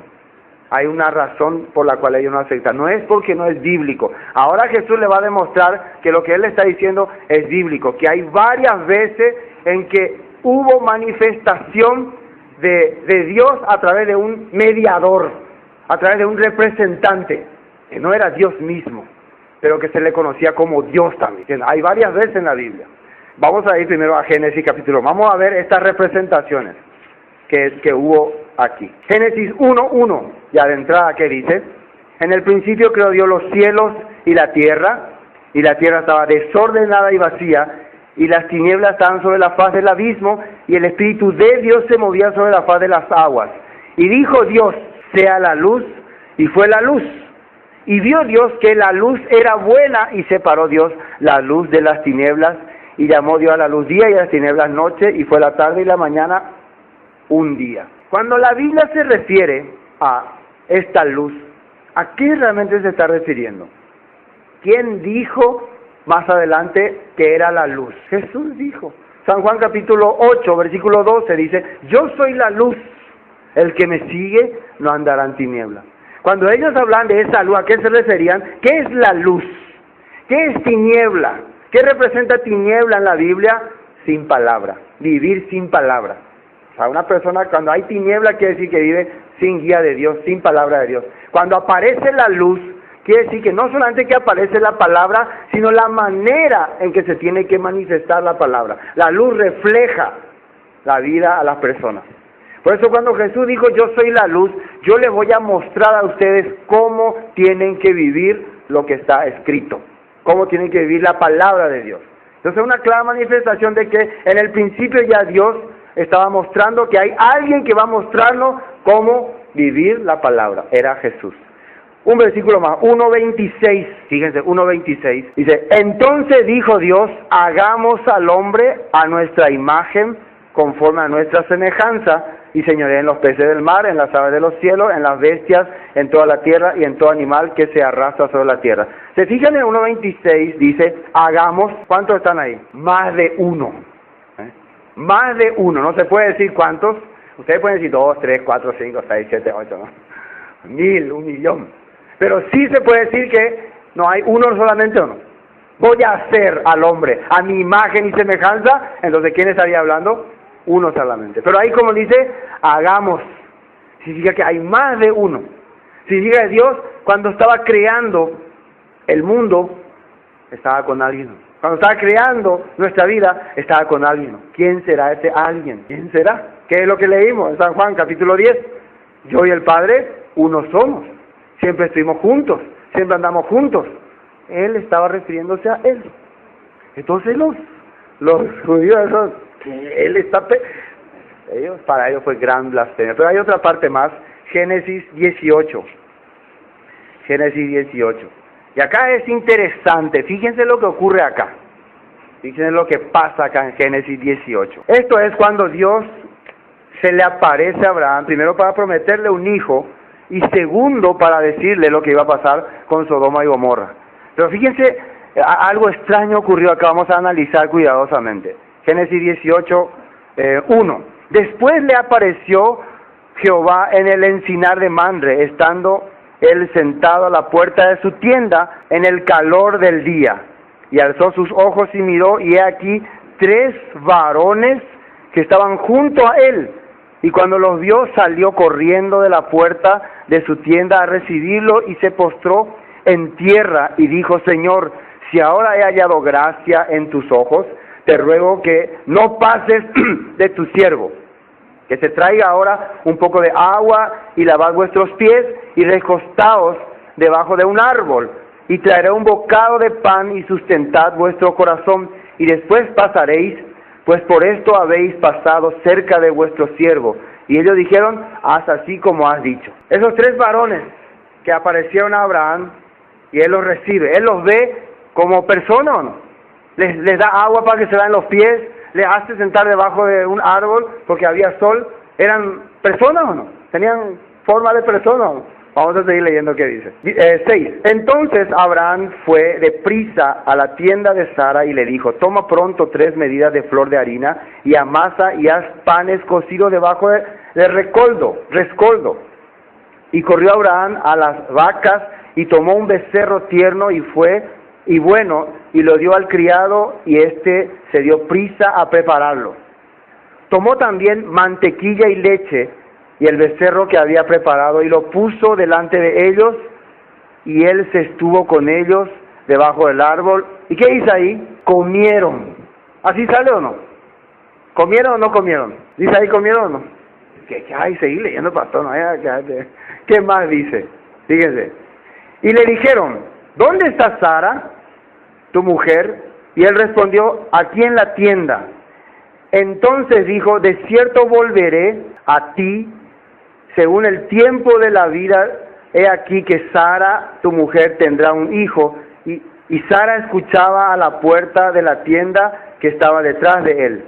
Hay una razón por la cual ellos no aceptan. No es porque no es bíblico. Ahora Jesús le va a demostrar que lo que él está diciendo es bíblico. Que hay varias veces en que hubo manifestación de Dios a través de un mediador, a través de un representante, que no era Dios mismo, pero que se le conocía como Dios también. Hay varias veces en la Biblia. Vamos a ir primero a Génesis capítulo. Vamos a ver estas representaciones que hubo aquí. Génesis 1:1, ya de entrada, ¿qué dice? En el principio creó Dios los cielos y la tierra estaba desordenada y vacía, y las tinieblas estaban sobre la faz del abismo, y el Espíritu de Dios se movía sobre la faz de las aguas. Y dijo Dios, sea la luz, y fue la luz. Y vio Dios que la luz era buena, y separó Dios la luz de las tinieblas, y llamó Dios a la luz día y a las tinieblas noche, y fue la tarde y la mañana un día. Cuando la Biblia se refiere a esta luz, ¿a qué realmente se está refiriendo? ¿Quién dijo más adelante que era la luz? Jesús dijo. San Juan capítulo 8, versículo 12 dice, yo soy la luz, el que me sigue no andará en tinieblas. Cuando ellos hablan de esa luz, ¿a qué se referían? ¿Qué es la luz? ¿Qué es tiniebla? ¿Qué representa tiniebla en la Biblia? Sin palabra, vivir sin palabra. O sea, una persona cuando hay tiniebla quiere decir que vive sin guía de Dios, sin palabra de Dios. Cuando aparece la luz, quiere decir que no solamente que aparece la palabra, sino la manera en que se tiene que manifestar la palabra. La luz refleja la vida a las personas. Por eso cuando Jesús dijo, yo soy la luz, yo les voy a mostrar a ustedes cómo tienen que vivir lo que está escrito, cómo tienen que vivir la palabra de Dios. Entonces es una clara manifestación de que en el principio ya Dios estaba mostrando que hay alguien que va a mostrarnos cómo vivir la palabra. Era Jesús. Un versículo más, 1.26, fíjense, 1.26, dice, entonces dijo Dios, hagamos al hombre a nuestra imagen, conforme a nuestra semejanza, y señoree en los peces del mar, en las aves de los cielos, en las bestias, en toda la tierra, y en todo animal que se arrastra sobre la tierra. Se fijan en 1.26, dice, hagamos, ¿cuántos están ahí? Más de uno. Más de uno, no se puede decir cuántos, Ustedes pueden decir 2, 3, 4, 5, 6, 7, 8, ¿no? 1000, 1.000.000. Pero sí se puede decir que no hay uno solamente, ¿o no? Voy a hacer al hombre a mi imagen y semejanza. Entonces, ¿quién estaría hablando? Uno solamente. Pero ahí, como dice, hagamos. Significa que hay más de uno. Significa que Dios, cuando estaba creando el mundo, estaba con alguien. Cuando estaba creando nuestra vida, estaba con alguien. ¿Quién será ese alguien? ¿Quién será? ¿Qué es lo que leímos en San Juan, capítulo 10? Yo y el Padre, uno somos. Siempre estuvimos juntos, siempre andamos juntos. Él estaba refiriéndose a Él. Entonces los judíos, Él está... para ellos fue gran blasfemia. Pero hay otra parte más, Génesis 18. Génesis 18. Y acá es interesante, fíjense lo que ocurre acá. Fíjense lo que pasa acá en Génesis 18. Esto es cuando Dios se le aparece a Abraham, primero para prometerle un hijo, y segundo para decirle lo que iba a pasar con Sodoma y Gomorra. Pero fíjense, algo extraño ocurrió acá, vamos a analizar cuidadosamente. Génesis 18, 1. Después le apareció Jehová en el encinar de Mamre, estando él sentado a la puerta de su tienda en el calor del día. Y alzó sus ojos y miró, y he aquí 3 varones que estaban junto a él. Y cuando los vio, salió corriendo de la puerta de su tienda a recibirlo, y se postró en tierra, y dijo: Señor, si ahora he hallado gracia en tus ojos, te ruego que no pases de tu siervo, que se traiga ahora un poco de agua, y lavad vuestros pies, y recostaos debajo de un árbol, y traeré un bocado de pan, y sustentad vuestro corazón, y después pasaréis, pues por esto habéis pasado cerca de vuestro siervo. Y ellos dijeron: haz así como has dicho. Esos 3 varones que aparecieron a Abraham, y él los recibe, él los ve como persona, ¿o no? Les da agua para que se laven los pies, les hace sentar debajo de un árbol porque había sol. ¿Eran personas o no? ¿Tenían forma de persona o no? Vamos a seguir leyendo qué dice. 6. Entonces Abraham fue deprisa a la tienda de Sara y le dijo: toma pronto 3 medidas de flor de harina y amasa y haz panes cocidos debajo de rescoldo. Y corrió Abraham a las vacas y tomó un becerro tierno y lo dio al criado, y éste se dio prisa a prepararlo. Tomó también mantequilla y leche y el becerro que había preparado, y lo puso delante de ellos, y él se estuvo con ellos debajo del árbol. ¿Y qué dice ahí? Comieron. ¿Así sale o no? ¿Comieron o no comieron? ¿Dice ahí comieron o no? Ay, seguí leyendo, pastor, no, ¿qué más dice? Fíjense. Y le dijeron: ¿dónde está Sara, tu mujer? Y él respondió: aquí en la tienda. Entonces dijo: de cierto volveré a ti según el tiempo de la vida. He aquí que Sara, tu mujer, tendrá un hijo. Y Sara escuchaba a la puerta de la tienda que estaba detrás de él.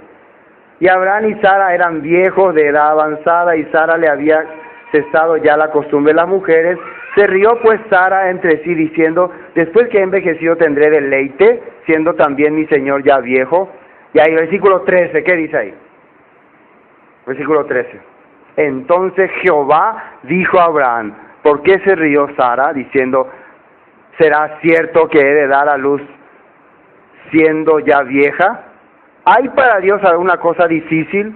Y Abraham y Sara eran viejos de edad avanzada, y Sara le había cesado ya la costumbre de las mujeres. Se rió pues Sara entre sí, diciendo: después que he envejecido tendré deleite, siendo también mi señor ya viejo. Y ahí versículo 13, ¿qué dice ahí? Versículo 13. Entonces Jehová dijo a Abraham: ¿por qué se rió Sara? Diciendo: ¿será cierto que he de dar a luz siendo ya vieja? ¿Hay para Dios alguna cosa difícil?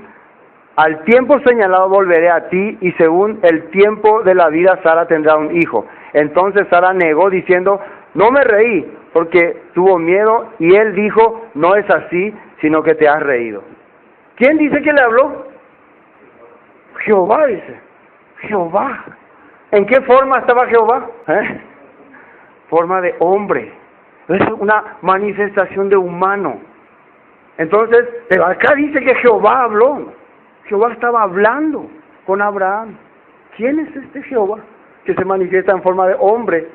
Al tiempo señalado volveré a ti, y según el tiempo de la vida Sara tendrá un hijo. Entonces Sara negó diciendo: no me reí, porque tuvo miedo. Y él dijo: no es así, sino que te has reído. ¿Quién dice que le habló? Jehová dice. Jehová. ¿En qué forma estaba Jehová? Forma de hombre. Es una manifestación de humano. Entonces, pero acá dice que Jehová habló. Jehová estaba hablando con Abraham. ¿Quién es este Jehová que se manifiesta en forma de hombre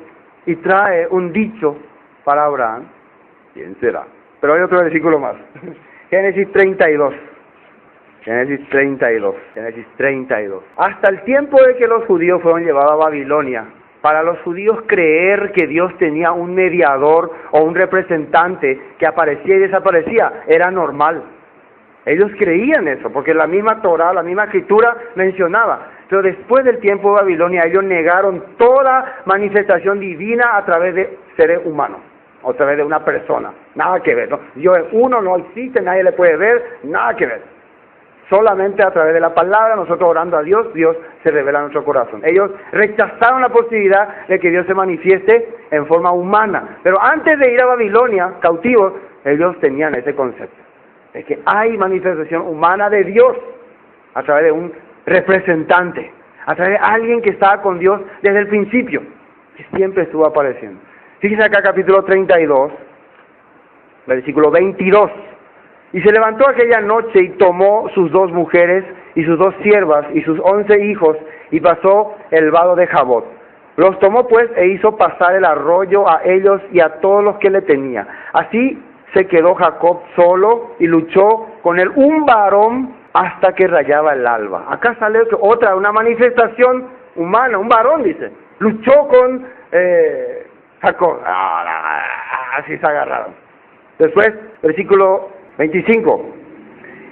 y trae un dicho para Abraham? ¿Quién será? Pero hay otro versículo más. Génesis 32. Génesis 32. Génesis 32. Hasta el tiempo de que los judíos fueron llevados a Babilonia, para los judíos creer que Dios tenía un mediador o un representante que aparecía y desaparecía era normal. Ellos creían eso, porque la misma Torah, la misma Escritura mencionaba. Pero después del tiempo de Babilonia, ellos negaron toda manifestación divina a través de seres humanos, o a través de una persona. Nada que ver, ¿no? Dios es uno, no existe, nadie le puede ver, nada que ver. Solamente a través de la palabra, nosotros orando a Dios, Dios se revela en nuestro corazón. Ellos rechazaron la posibilidad de que Dios se manifieste en forma humana. Pero antes de ir a Babilonia, cautivos, ellos tenían ese concepto. Es que hay manifestación humana de Dios a través de un representante, a través de alguien que estaba con Dios desde el principio, que siempre estuvo apareciendo. Fíjense acá capítulo 32, versículo 22. Y se levantó aquella noche y tomó sus 2 mujeres y sus 2 siervas y sus 11 hijos y pasó el vado de Jabot. Los tomó pues e hizo pasar el arroyo a ellos y a todos los que le tenía. Así se quedó Jacob solo y luchó con él un varón hasta que rayaba el alba. Acá sale una manifestación humana, un varón dice. Luchó con Jacob. Así se agarraron. Después, versículo 25.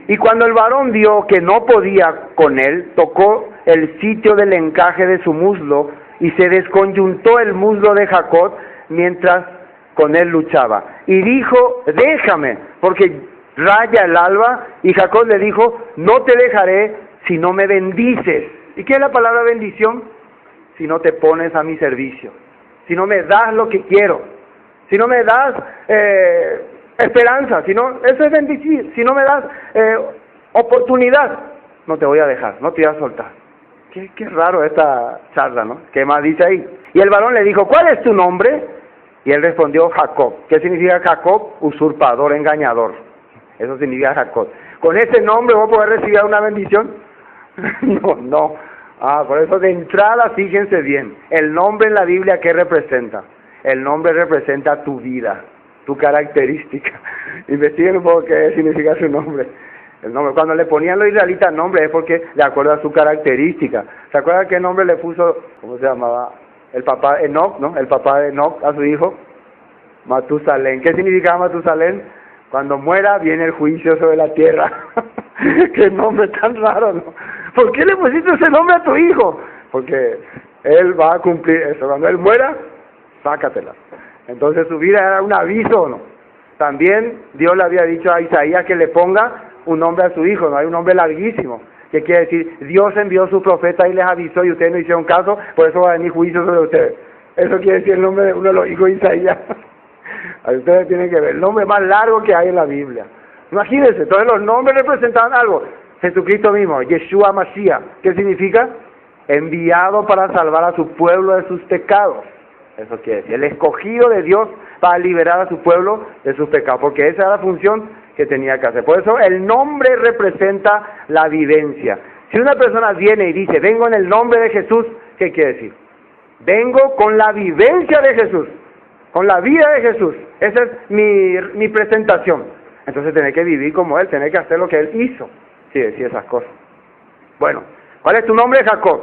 Y cuando el varón vio que no podía con él, tocó el sitio del encaje de su muslo y se desconyuntó el muslo de Jacob mientras con él luchaba. Y dijo, déjame, porque raya el alba. Y Jacob le dijo, no te dejaré si no me bendices. ¿Y qué es la palabra bendición? Si no te pones a mi servicio, si no me das lo que quiero, si no me das esperanza, eso es bendecir. Si no me das oportunidad, no te voy a dejar, no te voy a soltar. Qué raro esta charla, ¿no? ¿Qué más dice ahí? Y el varón le dijo, ¿cuál es tu nombre? Y él respondió, Jacob. ¿Qué significa Jacob? Usurpador, engañador. Eso significa Jacob. ¿Con ese nombre vos podés recibir una bendición? No. Por eso de entrada fíjense bien. El nombre en la Biblia, ¿qué representa? El nombre representa tu vida, tu característica. Investiguen un poco qué significa su nombre. El nombre. Cuando le ponían los israelitas nombre es porque de acuerdo a su característica. ¿Se acuerdan qué nombre le puso? ¿Cómo se llamaba? El papá de Enoc, ¿no? El papá de Enoc a su hijo, Matusalén. ¿Qué significa Matusalén? Cuando muera viene el juicio sobre la tierra. Qué nombre tan raro, ¿no? ¿Por qué le pusiste ese nombre a tu hijo? Porque él va a cumplir eso. Cuando él muera, sácatela. Entonces su vida era un aviso, ¿no? También Dios le había dicho a Isaías que le ponga un nombre a su hijo, ¿no? Hay un nombre larguísimo. ¿Qué quiere decir? Dios envió a su profeta y les avisó y ustedes no hicieron caso, por eso va a venir juicio sobre ustedes. Eso quiere decir el nombre de uno de los hijos de Isaías. Ustedes tienen que ver el nombre más largo que hay en la Biblia. Imagínense, entonces los nombres representaban algo. Jesucristo mismo, Yeshua Mashiach, ¿qué significa? Enviado para salvar a su pueblo de sus pecados. Eso quiere decir, el escogido de Dios para liberar a su pueblo de sus pecados, porque esa era la función que tenía que hacer. Por eso el nombre representa la vivencia. Si una persona viene y dice, vengo en el nombre de Jesús, ¿qué quiere decir? Vengo con la vivencia de Jesús, con la vida de Jesús. Esa es mi presentación. Entonces tenés que vivir como Él, tenés que hacer lo que Él hizo. Sí, decir esas cosas. Bueno, ¿cuál es tu nombre, Jacob?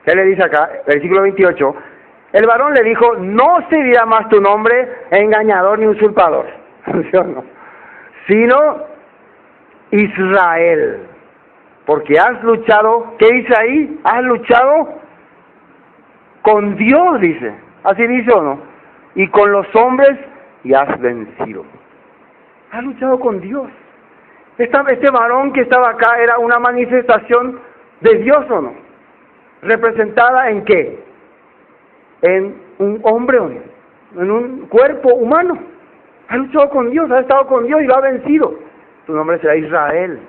¿Qué le dice acá? Versículo 28. El varón le dijo, no se dirá más tu nombre engañador ni usurpador, ¿sí o no? Sino Israel, porque has luchado, ¿qué dice ahí? Has luchado con Dios, dice, así dice o no, y con los hombres y has vencido. Has luchado con Dios. Este varón que estaba acá era una manifestación de Dios o no, representada en qué? En un hombre, en un cuerpo humano. Ha luchado con Dios, ha estado con Dios y lo ha vencido. Su nombre será Israel.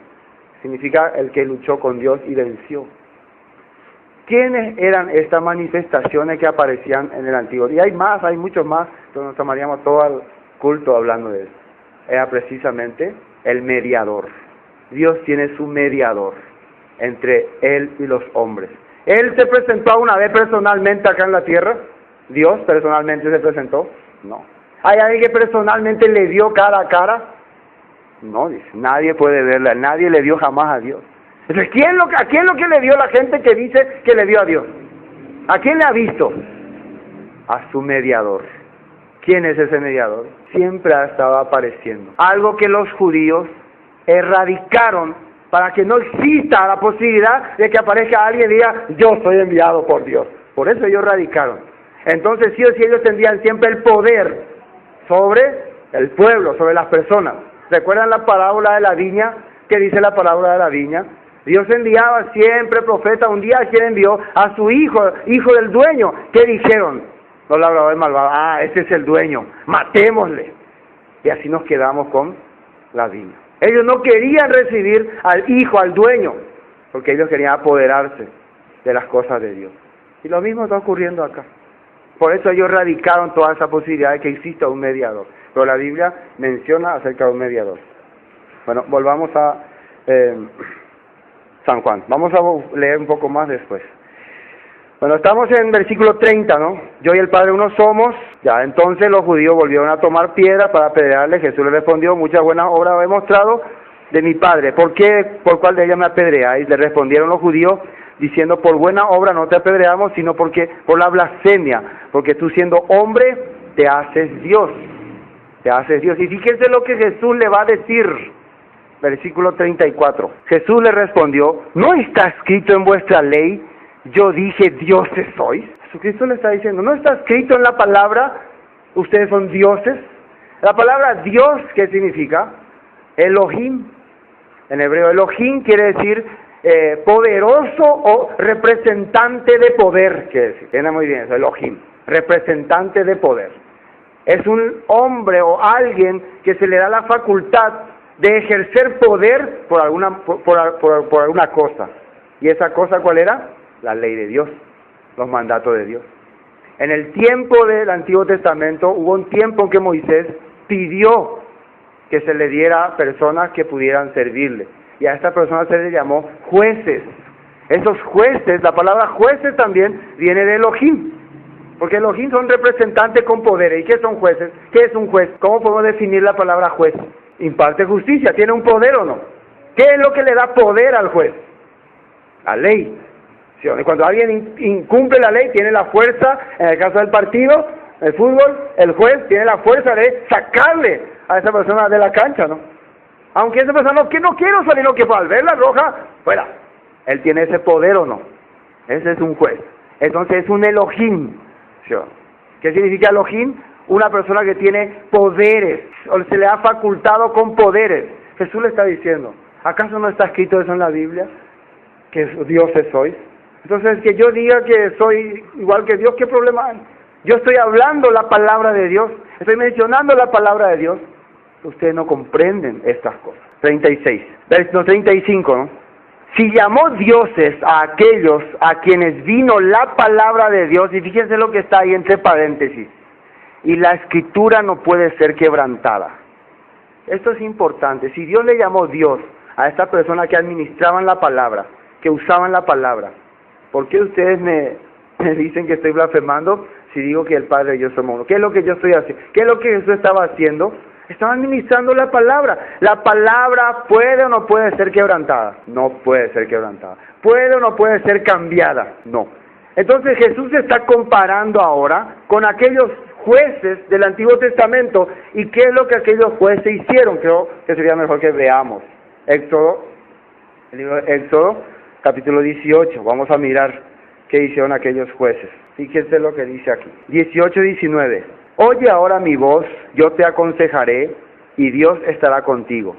Significa el que luchó con Dios y venció. ¿Quiénes eran estas manifestaciones que aparecían en el Antiguo? Y hay más, hay muchos más, entonces nos tomaríamos todo el culto hablando de eso. Era precisamente el mediador. Dios tiene su mediador entre Él y los hombres. ¿Él se presentó una vez personalmente acá en la tierra? ¿Dios personalmente se presentó? No. ¿Hay alguien que personalmente le dio cara a cara? No, dice, nadie puede verla, nadie le dio jamás a Dios. Entonces, ¿a quién lo que le dio la gente que dice que le dio a Dios? ¿A quién le ha visto? A su mediador. ¿Quién es ese mediador? Siempre ha estado apareciendo. Algo que los judíos erradicaron para que no exista la posibilidad de que aparezca alguien y diga, yo soy enviado por Dios. Por eso ellos radicaron. Entonces sí o sí ellos tendrían siempre el poder sobre el pueblo, sobre las personas. ¿Recuerdan la parábola de la viña? ¿Qué dice la parábola de la viña? Dios enviaba siempre profeta. Un día, ¿quién envió? A su hijo, hijo del dueño. ¿Qué dijeron los labradores malvados? Ese es el dueño, matémosle. Y así nos quedamos con la viña. Ellos no querían recibir al hijo, al dueño, porque ellos querían apoderarse de las cosas de Dios. Y lo mismo está ocurriendo acá. Por eso ellos radicaron toda esa posibilidad de que exista un mediador. Pero la Biblia menciona acerca de un mediador. Bueno, volvamos a San Juan. Vamos a leer un poco más después. Bueno, estamos en versículo 30, ¿no? Yo y el Padre uno somos. Ya, entonces los judíos volvieron a tomar piedras para apedrearle. Jesús les respondió, muchas buenas obras he mostrado de mi Padre. ¿Por qué? ¿Por cuál de ellas me apedreáis? Le respondieron los judíos, diciendo, por buena obra no te apedreamos, sino porque por la blasfemia, porque tú siendo hombre te haces Dios. Te haces Dios. Y fíjense lo que Jesús le va a decir. Versículo 34. Jesús le respondió, ¿no está escrito en vuestra ley? Yo dije, dioses sois. Jesucristo le está diciendo, ¿no está escrito en la palabra, ustedes son dioses? La palabra Dios, ¿qué significa? Elohim. En hebreo, Elohim quiere decir poderoso o representante de poder. Quiere decir, tiene muy bien eso, Elohim, representante de poder. Es un hombre o alguien que se le da la facultad de ejercer poder por alguna cosa. ¿Y esa cosa cuál era? La ley de Dios, los mandatos de Dios. En el tiempo del Antiguo Testamento hubo un tiempo en que Moisés pidió que se le diera personas que pudieran servirle. Y a estas personas se les llamó jueces. Esos jueces, la palabra jueces también viene de Elohim. Porque Elohim son representantes con poder. ¿Y qué son jueces? ¿Qué es un juez? ¿Cómo podemos definir la palabra juez? Imparte justicia. ¿Tiene un poder o no? ¿Qué es lo que le da poder al juez? La ley. Cuando alguien incumple la ley, tiene la fuerza, en el caso del partido, el fútbol, el juez tiene la fuerza de sacarle a esa persona de la cancha, ¿no? Aunque esa persona no quiero salir, lo que fue al ver la roja, fuera. Él tiene ese poder o no. Ese es un juez. Entonces es un Elohim. ¿Sí? ¿Qué significa Elohim? Una persona que tiene poderes, o se le ha facultado con poderes. Jesús le está diciendo, ¿acaso no está escrito eso en la Biblia? Que dioses sois. Entonces, que yo diga que soy igual que Dios, ¿qué problema hay? Yo estoy hablando la palabra de Dios, estoy mencionando la palabra de Dios. Ustedes no comprenden estas cosas. 35, ¿no? Si llamó dioses a aquellos a quienes vino la palabra de Dios, y fíjense lo que está ahí entre paréntesis, y la escritura no puede ser quebrantada. Esto es importante. Si Dios le llamó Dios a estas personas que administraban la palabra, que usaban la palabra, ¿por qué ustedes me dicen que estoy blasfemando si digo que el Padre y yo somos uno? ¿Qué es lo que yo estoy haciendo? ¿Qué es lo que Jesús estaba haciendo? Estaba administrando la palabra. ¿La palabra puede o no puede ser quebrantada? No puede ser quebrantada. ¿Puede o no puede ser cambiada? No. Entonces Jesús se está comparando ahora con aquellos jueces del Antiguo Testamento. ¿Y qué es lo que aquellos jueces hicieron? Creo que sería mejor que veamos. El libro de Éxodo, capítulo 18. Vamos a mirar qué hicieron aquellos jueces. Fíjense lo que dice aquí. 18-19. Oye ahora mi voz, yo te aconsejaré, y Dios estará contigo.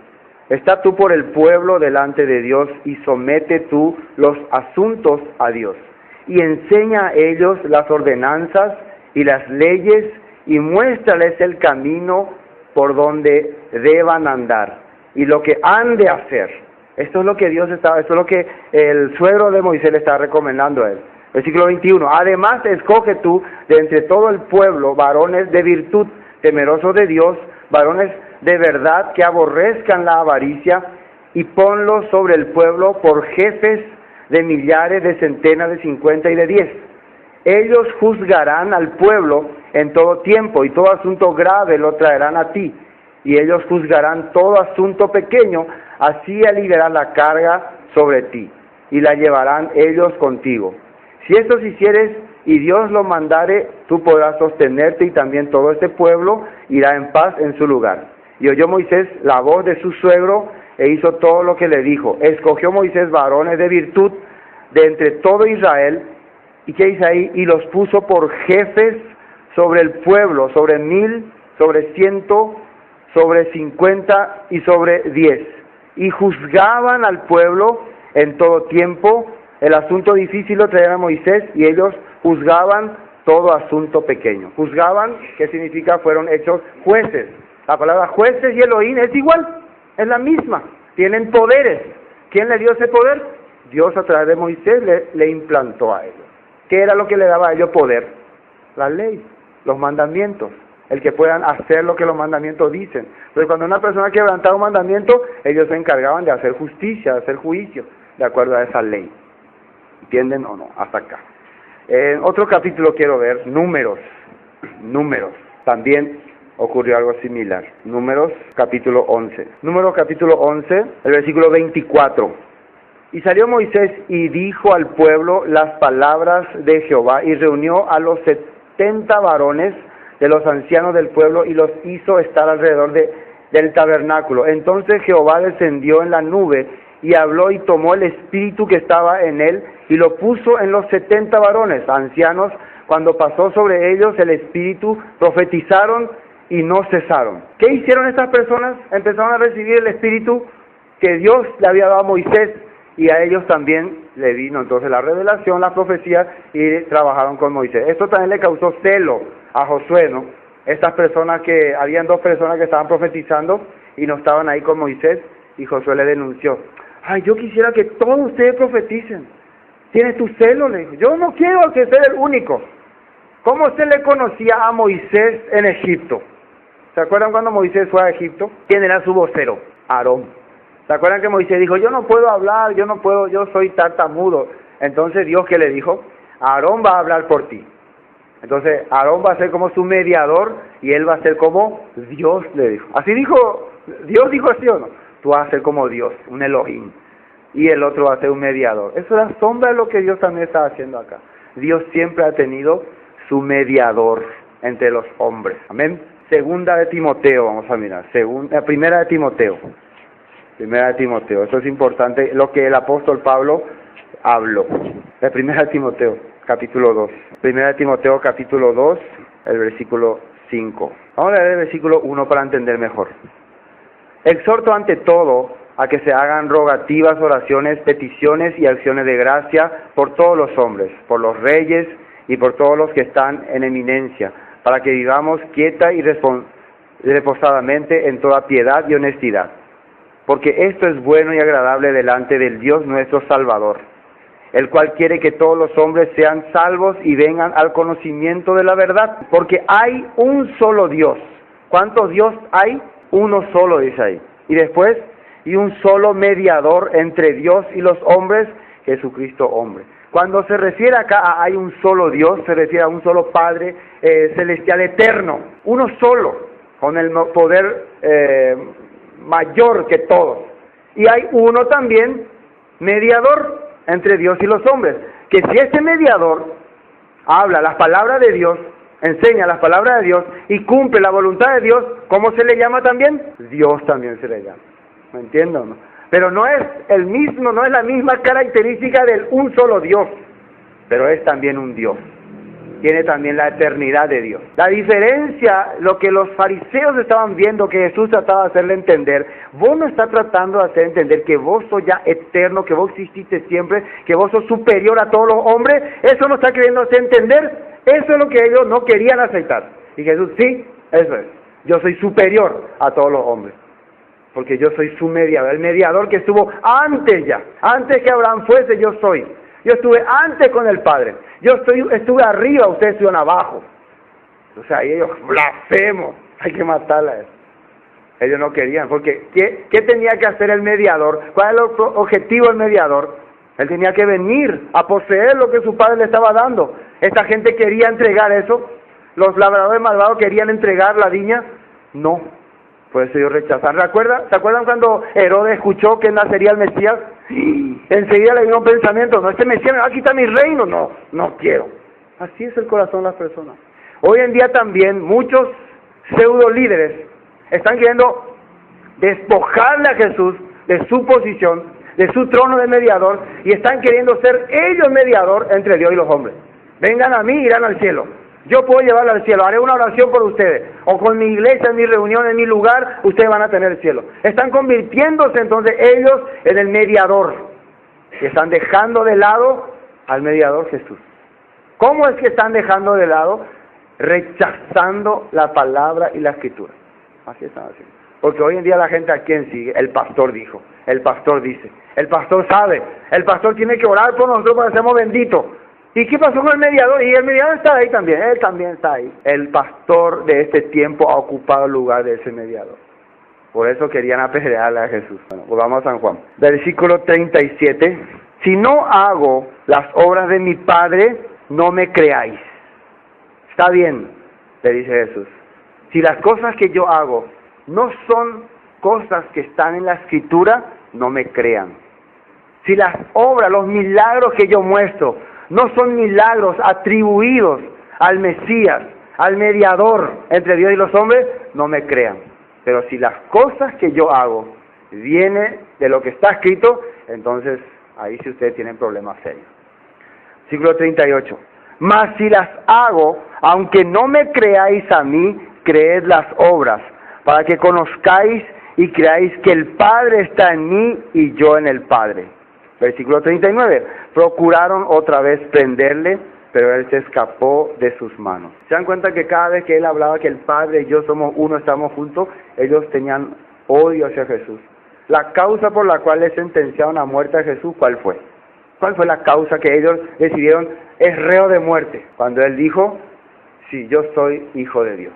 Está tú por el pueblo delante de Dios, y somete tú los asuntos a Dios. Y enseña a ellos las ordenanzas y las leyes, y muéstrales el camino por donde deban andar, y lo que han de hacer. Esto es lo que esto es lo que el suegro de Moisés le está recomendando a él. Versículo 21. Además, escoge tú de entre todo el pueblo varones de virtud, temerosos de Dios, varones de verdad que aborrezcan la avaricia, y ponlos sobre el pueblo por jefes de millares, de centenas, de 50 y de 10. Ellos juzgarán al pueblo en todo tiempo, y todo asunto grave lo traerán a ti. Y ellos juzgarán todo asunto pequeño, así aliviarán la carga sobre ti, y la llevarán ellos contigo. Si esto hicieres y Dios lo mandare, tú podrás sostenerte, y también todo este pueblo irá en paz en su lugar. Y oyó Moisés la voz de su suegro, e hizo todo lo que le dijo. Escogió Moisés varones de virtud de entre todo Israel, ¿y qué dice ahí? Y los puso por jefes sobre el pueblo, sobre 1000, sobre 100, sobre 50 y sobre 10. Y juzgaban al pueblo en todo tiempo. El asunto difícil lo traían a Moisés y ellos juzgaban todo asunto pequeño. Juzgaban, ¿qué significa? Fueron hechos jueces. La palabra jueces y Elohim es igual, es la misma. Tienen poderes. ¿Quién le dio ese poder? Dios a través de Moisés le implantó a ellos. ¿Qué era lo que le daba a ellos poder? La ley, los mandamientos. El que puedan hacer lo que los mandamientos dicen. Entonces cuando una persona quebrantaba un mandamiento, ellos se encargaban de hacer justicia, de hacer juicio, de acuerdo a esa ley. ¿Entienden o no? Hasta acá. Otro capítulo quiero ver, Números. También ocurrió algo similar. Números, capítulo 11. Números, capítulo 11, el versículo 24. Y salió Moisés y dijo al pueblo las palabras de Jehová, y reunió a los 70 varones de los ancianos del pueblo, y los hizo estar alrededor del tabernáculo. Entonces Jehová descendió en la nube, y habló y tomó el espíritu que estaba en él, y lo puso en los 70 varones, ancianos. Cuando pasó sobre ellos el espíritu, profetizaron y no cesaron. ¿Qué hicieron estas personas? Empezaron a recibir el espíritu que Dios le había dado a Moisés, y a ellos también le vino entonces la revelación, la profecía, y trabajaron con Moisés. Esto también le causó celo a Josué, ¿no? Estas personas habían 2 personas que estaban profetizando y no estaban ahí con Moisés, y Josué le denunció. Ay, yo quisiera que todos ustedes profeticen. ¿Tienes tu celo? Le dijo. Yo no quiero que sea el único. ¿Cómo se le conocía a Moisés en Egipto? ¿Se acuerdan cuando Moisés fue a Egipto? ¿Quién era su vocero? Aarón. ¿Se acuerdan que Moisés dijo, yo no puedo hablar, yo soy tartamudo? Entonces Dios, ¿qué le dijo? Aarón va a hablar por ti. Entonces Aarón va a ser como su mediador, y él va a ser como Dios, le dijo. Así dijo, Dios dijo así o no. Tú vas a ser como Dios, un Elohim, y el otro va a ser un mediador. Eso es la sombra de lo que Dios también está haciendo acá. Dios siempre ha tenido su mediador entre los hombres. Amén. Segunda de Timoteo, vamos a mirar. Primera de Timoteo. Eso es importante, lo que el apóstol Pablo habló. De Primera de Timoteo, capítulo 2. Primera de Timoteo, capítulo 2, el versículo 5. Vamos a leer el versículo 1 para entender mejor. Exhorto ante todo a que se hagan rogativas, oraciones, peticiones y acciones de gracia por todos los hombres, por los reyes y por todos los que están en eminencia, para que vivamos quieta y reposadamente en toda piedad y honestidad. Porque esto es bueno y agradable delante del Dios nuestro Salvador, el cual quiere que todos los hombres sean salvos y vengan al conocimiento de la verdad. Porque hay un solo Dios. ¿Cuántos Dios hay? Uno solo, dice ahí. Y después, y un solo mediador entre Dios y los hombres, Jesucristo hombre. Cuando se refiere acá a hay un solo Dios, se refiere a un solo Padre celestial eterno. Uno solo, con el poder mayor que todos. Y hay uno también mediador entre Dios y los hombres, que si ese mediador habla las palabras de Dios, enseña las palabras de Dios y cumple la voluntad de Dios, ¿cómo se le llama también? Dios también se le llama. ¿Me entienden o no? Pero no es el mismo, no es la misma característica del un solo Dios, pero es también un Dios. Tiene también la eternidad de Dios. La diferencia, lo que los fariseos estaban viendo, que Jesús trataba de hacerle entender, vos no estás tratando de hacer entender que vos sos ya eterno, que vos exististe siempre, que vos sos superior a todos los hombres. Eso no está queriendo hacer entender. Eso es lo que ellos no querían aceptar. Y Jesús, sí, eso es. Yo soy superior a todos los hombres, porque yo soy su mediador, el mediador que estuvo antes ya. Antes que Abraham fuese, yo soy. Yo estuve antes con el Padre. Yo estuve arriba, ustedes estuvieron abajo. O sea, ellos blasfemos. Hay que matarla a eso. Ellos no querían, porque ¿qué tenía que hacer el mediador? ¿Cuál es el objetivo del mediador? Él tenía que venir a poseer lo que su padre le estaba dando. Esta gente quería entregar eso. Los labradores malvados querían entregar la viña. No. Por eso ellos rechazaron. ¿Se acuerdan cuando Herodes escuchó que nacería el Mesías? Enseguida le vino un pensamiento, no, este Mesías me va a quitar mi reino, no quiero. Así es el corazón de las personas. Hoy en día también muchos pseudo líderes están queriendo despojarle a Jesús de su posición, de su trono de mediador, y están queriendo ser ellos mediador entre Dios y los hombres. Vengan a mí y irán al cielo. Yo puedo llevarlo al cielo, haré una oración por ustedes, o con mi iglesia, en mi reunión, en mi lugar, ustedes van a tener el cielo. Están convirtiéndose entonces ellos en el mediador, y están dejando de lado al mediador Jesús. ¿Cómo es que están dejando de lado? Rechazando la palabra y la escritura. Así están haciendo. Porque hoy en día la gente, ¿a quién sigue? El pastor dijo, el pastor dice, el pastor sabe, el pastor tiene que orar por nosotros para que seamos benditos. ¿Y qué pasó con el mediador? Y el mediador está ahí también, él también está ahí. El pastor de este tiempo ha ocupado el lugar de ese mediador. Por eso querían apedrearle a Jesús. Bueno, pues vamos a San Juan. Versículo 37. Si no hago las obras de mi Padre, no me creáis. Está bien, le dice Jesús. Si las cosas que yo hago no son cosas que están en la Escritura, no me crean. Si las obras, los milagros que yo muestro, no son milagros atribuidos al Mesías, al mediador entre Dios y los hombres, no me crean. Pero si las cosas que yo hago vienen de lo que está escrito, entonces ahí sí ustedes tienen problemas serios. Versículo 38. Mas si las hago, aunque no me creáis a mí, creed las obras, para que conozcáis y creáis que el Padre está en mí y yo en el Padre. Versículo 39. Procuraron otra vez prenderle, pero él se escapó de sus manos. ¿Se dan cuenta que cada vez que él hablaba que el Padre y yo somos uno, estamos juntos, ellos tenían odio hacia Jesús? La causa por la cual le sentenciaron a muerte a Jesús, ¿cuál fue? ¿Cuál fue la causa que ellos decidieron es reo de muerte? Cuando él dijo, sí, yo soy hijo de Dios,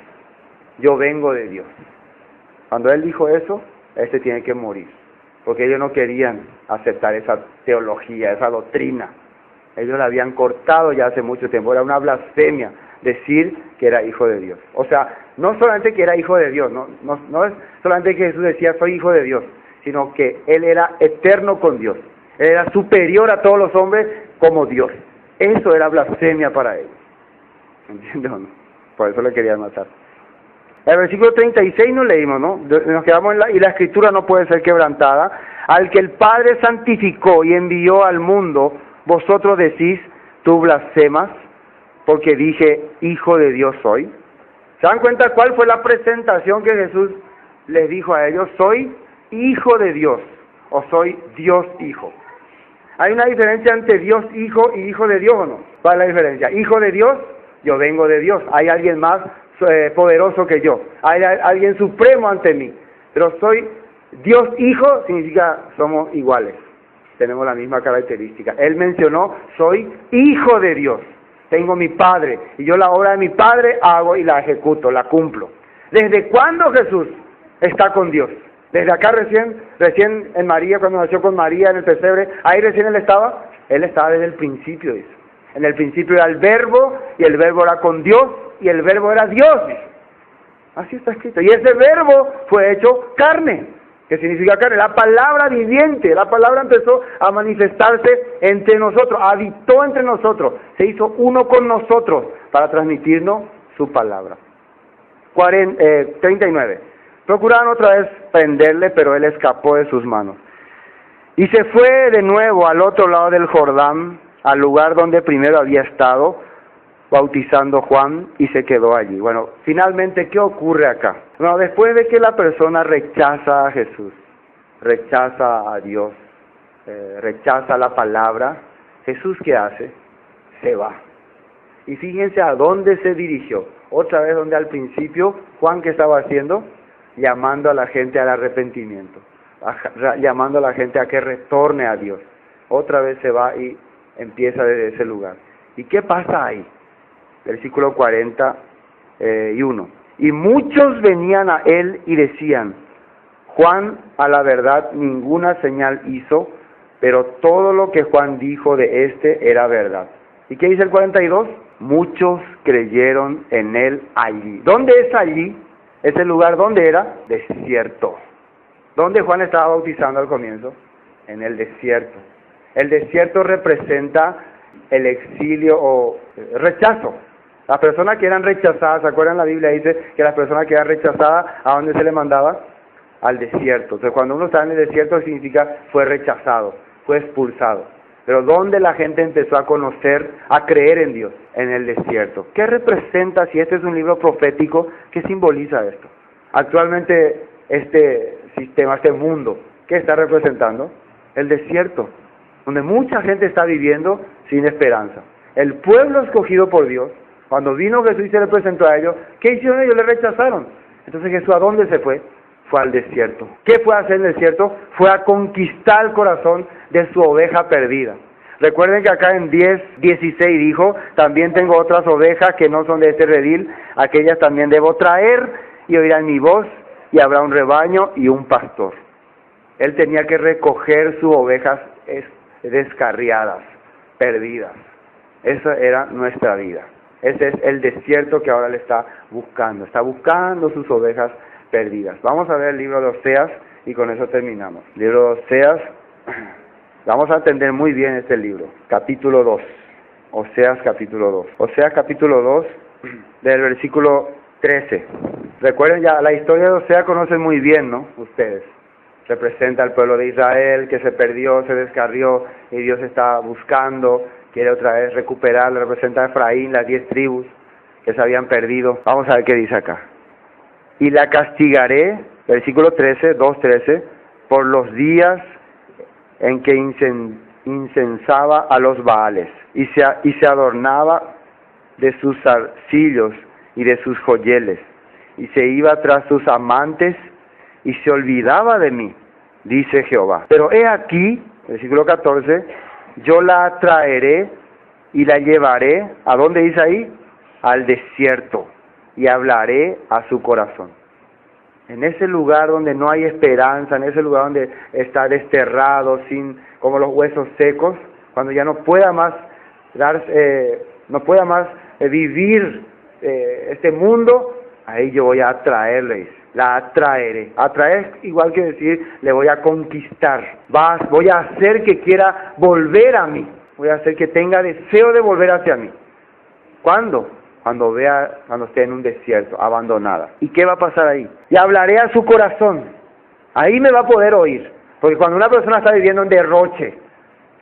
yo vengo de Dios. Cuando él dijo eso, este tiene que morir, porque ellos no querían aceptar esa teología, esa doctrina. Ellos la habían cortado ya hace mucho tiempo, era una blasfemia decir que era hijo de Dios. O sea, no solamente que era hijo de Dios, no es solamente que Jesús decía soy hijo de Dios, sino que él era eterno con Dios. Él era superior a todos los hombres como Dios. Eso era blasfemia para ellos. ¿Entiendes o no? Por eso le querían matar. El versículo 36 no leímos, ¿no? Nos quedamos en y la escritura no puede ser quebrantada. Al que el Padre santificó y envió al mundo, vosotros decís, tú blasfemas, porque dije, hijo de Dios soy. ¿Se dan cuenta cuál fue la presentación que Jesús les dijo a ellos? Soy hijo de Dios, o soy Dios hijo. ¿Hay una diferencia entre Dios hijo y hijo de Dios o no? ¿Cuál es la diferencia? Hijo de Dios, yo vengo de Dios. Hay alguien más poderoso que yo. Hay alguien supremo ante mí. Pero soy Dios hijo, significa somos iguales. Tenemos la misma característica. Él mencionó, soy hijo de Dios. Tengo mi Padre. Y yo la obra de mi Padre hago y la ejecuto, la cumplo. ¿Desde cuándo Jesús está con Dios? Desde acá recién en María, cuando nació con María en el pesebre, ahí recién él estaba desde el principio, dice. En el principio era el verbo, y el verbo era con Dios, y el verbo era Dios, dice. Así está escrito. Y ese verbo fue hecho carne. ¿Qué significa carne? La palabra viviente. La palabra empezó a manifestarse entre nosotros, habitó entre nosotros, se hizo uno con nosotros para transmitirnos su palabra. 39. Procuraron otra vez prenderle, pero él escapó de sus manos. Y se fue de nuevo al otro lado del Jordán, al lugar donde primero había estado, bautizando Juan, y se quedó allí. Bueno, finalmente, ¿qué ocurre acá? Bueno, después de que la persona rechaza a Jesús, rechaza a Dios, rechaza la palabra, Jesús, ¿qué hace? Se va. Y fíjense a dónde se dirigió. Otra vez donde al principio, Juan, ¿qué estaba haciendo? Llamando a la gente al arrepentimiento, llamando a la gente a que retorne a Dios. Otra vez se va y empieza desde ese lugar. ¿Y qué pasa ahí? Versículo 41. Y muchos venían a él y decían, Juan a la verdad ninguna señal hizo, pero todo lo que Juan dijo de este era verdad. ¿Y qué dice el 42? Muchos creyeron en él allí. ¿Dónde es allí? Ese lugar, ¿dónde era? Desierto. ¿Dónde Juan estaba bautizando al comienzo? En el desierto. El desierto representa el exilio o rechazo. Las personas que eran rechazadas, ¿se acuerdan? La Biblia dice que las personas que eran rechazadas, ¿a dónde se les mandaba? al desierto. Entonces cuando uno está en el desierto significa fue rechazado, fue expulsado. Pero ¿dónde la gente empezó a conocer, a creer en Dios? En el desierto. ¿Qué representa, si este es un libro profético, qué simboliza esto? Actualmente este sistema, este mundo, ¿qué está representando? El desierto, donde mucha gente está viviendo sin esperanza. El pueblo escogido por Dios, cuando vino Jesús y se le presentó a ellos, ¿qué hicieron ellos? Le rechazaron. Entonces Jesús, ¿a dónde se fue? Fue al desierto. ¿Qué fue a hacer en el desierto? Fue a conquistar el corazón de su oveja perdida. Recuerden que acá en 10:16 dijo, también tengo otras ovejas que no son de este redil, aquellas también debo traer y oirán mi voz y habrá un rebaño y un pastor. Él tenía que recoger sus ovejas descarriadas, perdidas. Esa era nuestra vida. Ese es el desierto que ahora le está buscando sus ovejas perdidas. Vamos a ver el libro de Oseas y con eso terminamos. Libro de Oseas, vamos a entender muy bien este libro, capítulo 2, Oseas capítulo 2. Oseas capítulo 2, del versículo 13. Recuerden ya, la historia de Oseas conocen muy bien, ¿no? Ustedes. Representa al pueblo de Israel que se perdió, se descarrió y Dios está buscando, quiere otra vez recuperar, representa a Efraín, las 10 tribus que se habían perdido. Vamos a ver qué dice acá. Y la castigaré, versículo 13, 2:13, por los días en que incensaba a los Baales y se adornaba de sus zarcillos y de sus joyeles y se iba tras sus amantes y se olvidaba de mí, dice Jehová. Pero he aquí, versículo 14, yo la traeré y la llevaré, ¿a dónde dice ahí? Al desierto, y hablaré a su corazón. En ese lugar donde no hay esperanza, en ese lugar donde está desterrado, como los huesos secos, cuando ya no pueda más vivir este mundo, ahí yo voy a atraerles, la atraeré. Atraer igual que decir, le voy a conquistar. Voy a hacer que quiera volver a mí. Voy a hacer que tenga deseo de volver hacia mí. ¿Cuándo? Cuando esté en un desierto, abandonada. ¿Y qué va a pasar ahí? Y hablaré a su corazón. Ahí me va a poder oír. Porque cuando una persona está viviendo en derroche,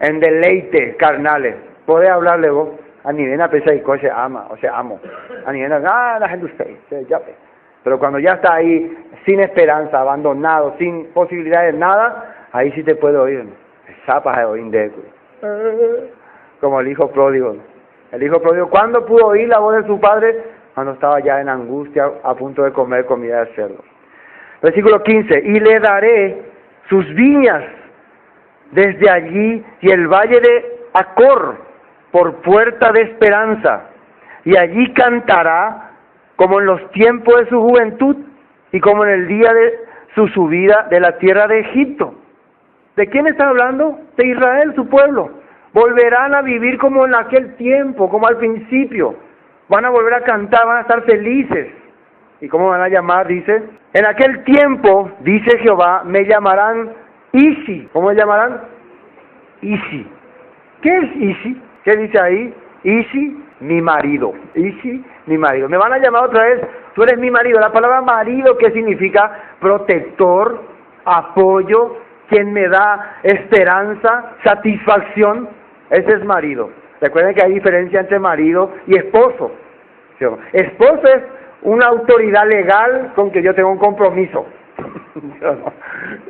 en deleite carnales, puede hablarle vos. A nivel de pesa y coche amo. A nivel de la gente usted, ya ve. Pero cuando ya está ahí, sin esperanza, abandonado, sin posibilidades de nada, ahí sí te puede oír. Zapas de oír como el hijo pródigo. El hijo pródigo, ¿cuándo pudo oír la voz de su padre? Cuando estaba ya en angustia, a punto de comer comida de cerdo. Versículo 15, y le daré sus viñas desde allí y el valle de Acor por puerta de esperanza, y allí cantará como en los tiempos de su juventud y como en el día de su subida de la tierra de Egipto. ¿De quién está hablando? De Israel, su pueblo. Volverán a vivir como en aquel tiempo, como al principio. Van a volver a cantar, van a estar felices. ¿Y cómo van a llamar? Dice, en aquel tiempo, dice Jehová, me llamarán Isi. ¿Cómo me llamarán? Isi. ¿Qué es Isi? ¿Qué dice ahí? Isi, mi marido. Isi, mi marido. Me van a llamar otra vez, tú eres mi marido. La palabra marido, ¿qué significa? Protector, apoyo, quien me da esperanza, satisfacción. Ese es marido. Recuerden que hay diferencia entre marido y esposo. ¿Sí? Esposo es una autoridad legal con que yo tengo un compromiso.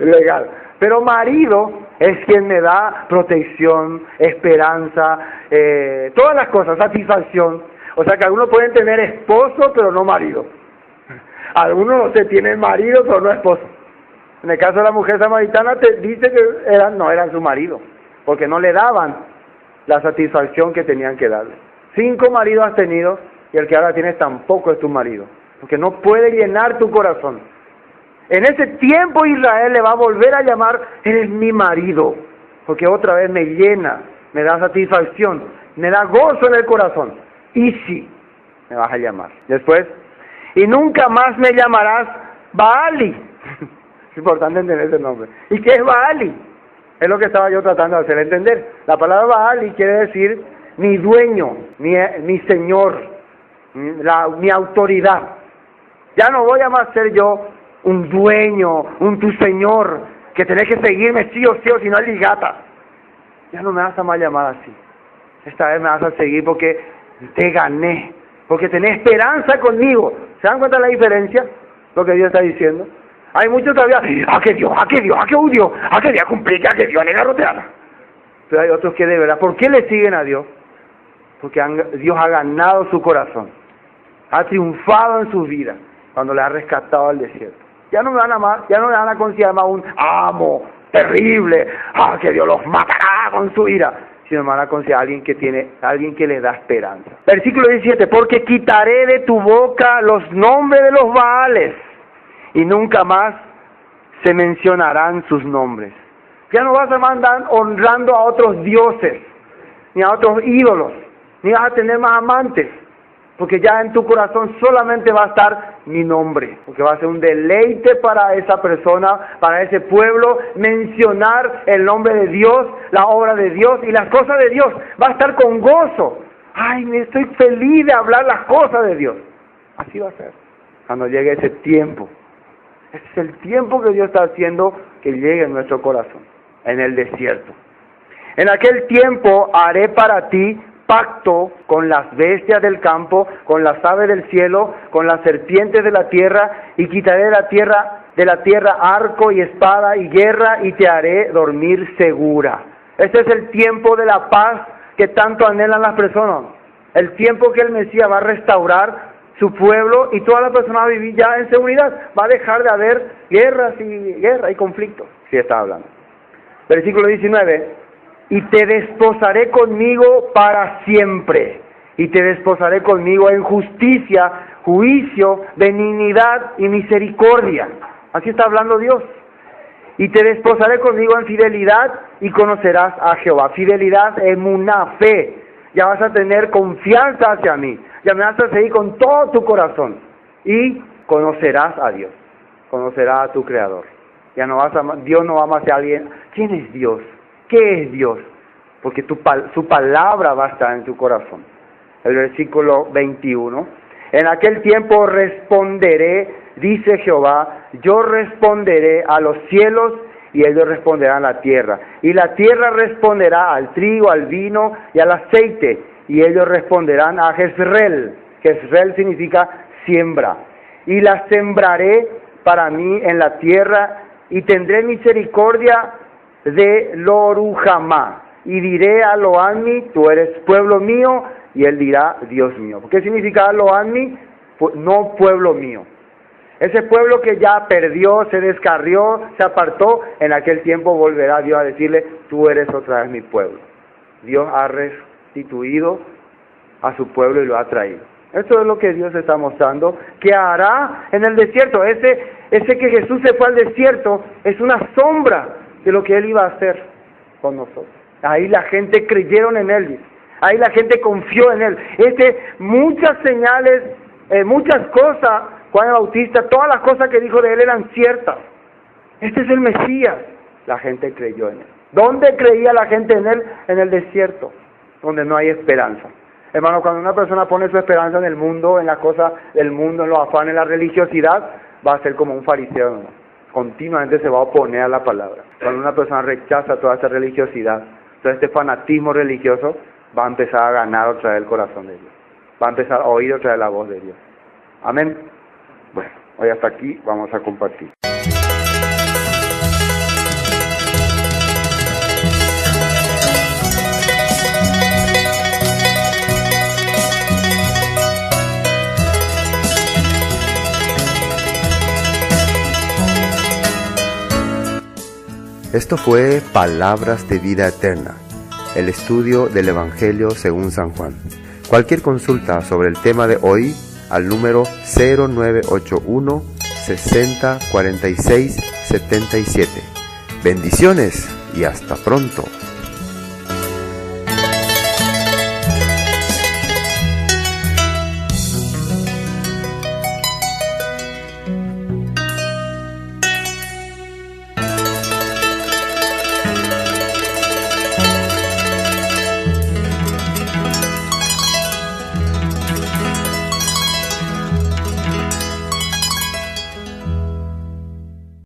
Legal. Pero marido es quien me da protección, esperanza, todas las cosas, satisfacción. O sea que algunos pueden tener esposo, pero no marido. Algunos no se tienen marido, pero no esposo. En el caso de la mujer samaritana te dice que no eran su marido, porque no le daban la satisfacción que tenían que darle. 5 maridos has tenido y el que ahora tienes tampoco es tu marido, porque no puede llenar tu corazón. En ese tiempo Israel le va a volver a llamar, eres mi marido, porque otra vez me llena, me da satisfacción, me da gozo en el corazón. Y sí, me vas a llamar. Después, y nunca más me llamarás Baali. Es importante entender ese nombre. ¿Y qué es Baali? Es lo que estaba yo tratando de hacer entender. La palabra Baali quiere decir mi dueño, mi señor, mi autoridad. Ya no voy a más ser yo un dueño, un tu señor, que tenés que seguirme sí o si no es ligata. Ya no me vas a más llamar así. Esta vez me vas a seguir porque te gané, porque tenés esperanza conmigo. ¿Se dan cuenta de la diferencia? Lo que Dios está diciendo. Hay muchos todavía, que Dios, que Dios cumplir, que Dios nega roteana. Pero hay otros que de verdad, ¿por qué le siguen a Dios? Porque Dios ha ganado su corazón, ha triunfado en su vida cuando le ha rescatado al desierto. Ya no me van a amar, ya no me van a considerar más un amo terrible, que Dios los matará con su ira, sino me van a considerar alguien que le da esperanza. Versículo 17, porque quitaré de tu boca los nombres de los Baales y nunca más se mencionarán sus nombres. Ya no vas a andar honrando a otros dioses, ni a otros ídolos, ni vas a tener más amantes, porque ya en tu corazón solamente va a estar mi nombre, porque va a ser un deleite para esa persona, para ese pueblo, mencionar el nombre de Dios, la obra de Dios y las cosas de Dios. Va a estar con gozo. Ay, me estoy feliz de hablar las cosas de Dios. Así va a ser cuando llegue ese tiempo. Ese es el tiempo que Dios está haciendo que llegue en nuestro corazón, en el desierto. En aquel tiempo haré para ti pacto con las bestias del campo, con las aves del cielo, con las serpientes de la tierra, y quitaré de la tierra arco y espada y guerra, y te haré dormir segura. Este es el tiempo de la paz que tanto anhelan las personas. El tiempo que el Mesías va a restaurar su pueblo y todas las personas van a vivir ya en seguridad. Va a dejar de haber guerra y conflictos. Sí está hablando. Versículo 19. Y te desposaré conmigo para siempre, y te desposaré conmigo en justicia, juicio, benignidad y misericordia. Así está hablando Dios. Y te desposaré conmigo en fidelidad, y conocerás a Jehová. Fidelidad, emuná, fe. Ya vas a tener confianza hacia mí. Ya me vas a seguir con todo tu corazón. Y conocerás a Dios. Conocerás a tu Creador. Ya no Dios no va más a alguien. ¿Quién es Dios? ¿Qué es Dios? Porque su palabra va a estar en tu corazón. El versículo 21. En aquel tiempo responderé, dice Jehová, yo responderé a los cielos y ellos responderán a la tierra. Y la tierra responderá al trigo, al vino y al aceite. Y ellos responderán a Jezreel. Jezreel significa siembra. Y la sembraré para mí en la tierra y tendré misericordia de Lo-ruhamá, y diré a Lo-ammi, tú eres pueblo mío, y él dirá, Dios mío. ¿Qué significa Lo-ammi? No pueblo mío. Ese pueblo que ya perdió, se descarrió, se apartó, en aquel tiempo volverá Dios a decirle, tú eres otra vez mi pueblo. Dios ha restituido a su pueblo y lo ha traído. Eso es lo que Dios está mostrando, que hará en el desierto. Ese que Jesús se fue al desierto, es una sombra de lo que Él iba a hacer con nosotros. Ahí la gente creyeron en Él, ahí la gente confió en Él. Muchas señales, muchas cosas, Juan el Bautista, todas las cosas que dijo de Él eran ciertas. Este es el Mesías. La gente creyó en Él. ¿Dónde creía la gente en Él? En el desierto, donde no hay esperanza. Hermano, cuando una persona pone su esperanza en el mundo, en las cosas del mundo, en los afanes, en la religiosidad, va a ser como un fariseo, ¿no? Continuamente se va a oponer a la palabra. Cuando una persona rechaza toda esa religiosidad, todo este fanatismo religioso, va a empezar a ganar otra vez el corazón de Dios. Va a empezar a oír otra vez la voz de Dios. Amén. Bueno, hoy hasta aquí vamos a compartir. Esto fue Palabras de Vida Eterna, el estudio del Evangelio según San Juan. Cualquier consulta sobre el tema de hoy, al número 0981 60 46 77. Bendiciones y hasta pronto.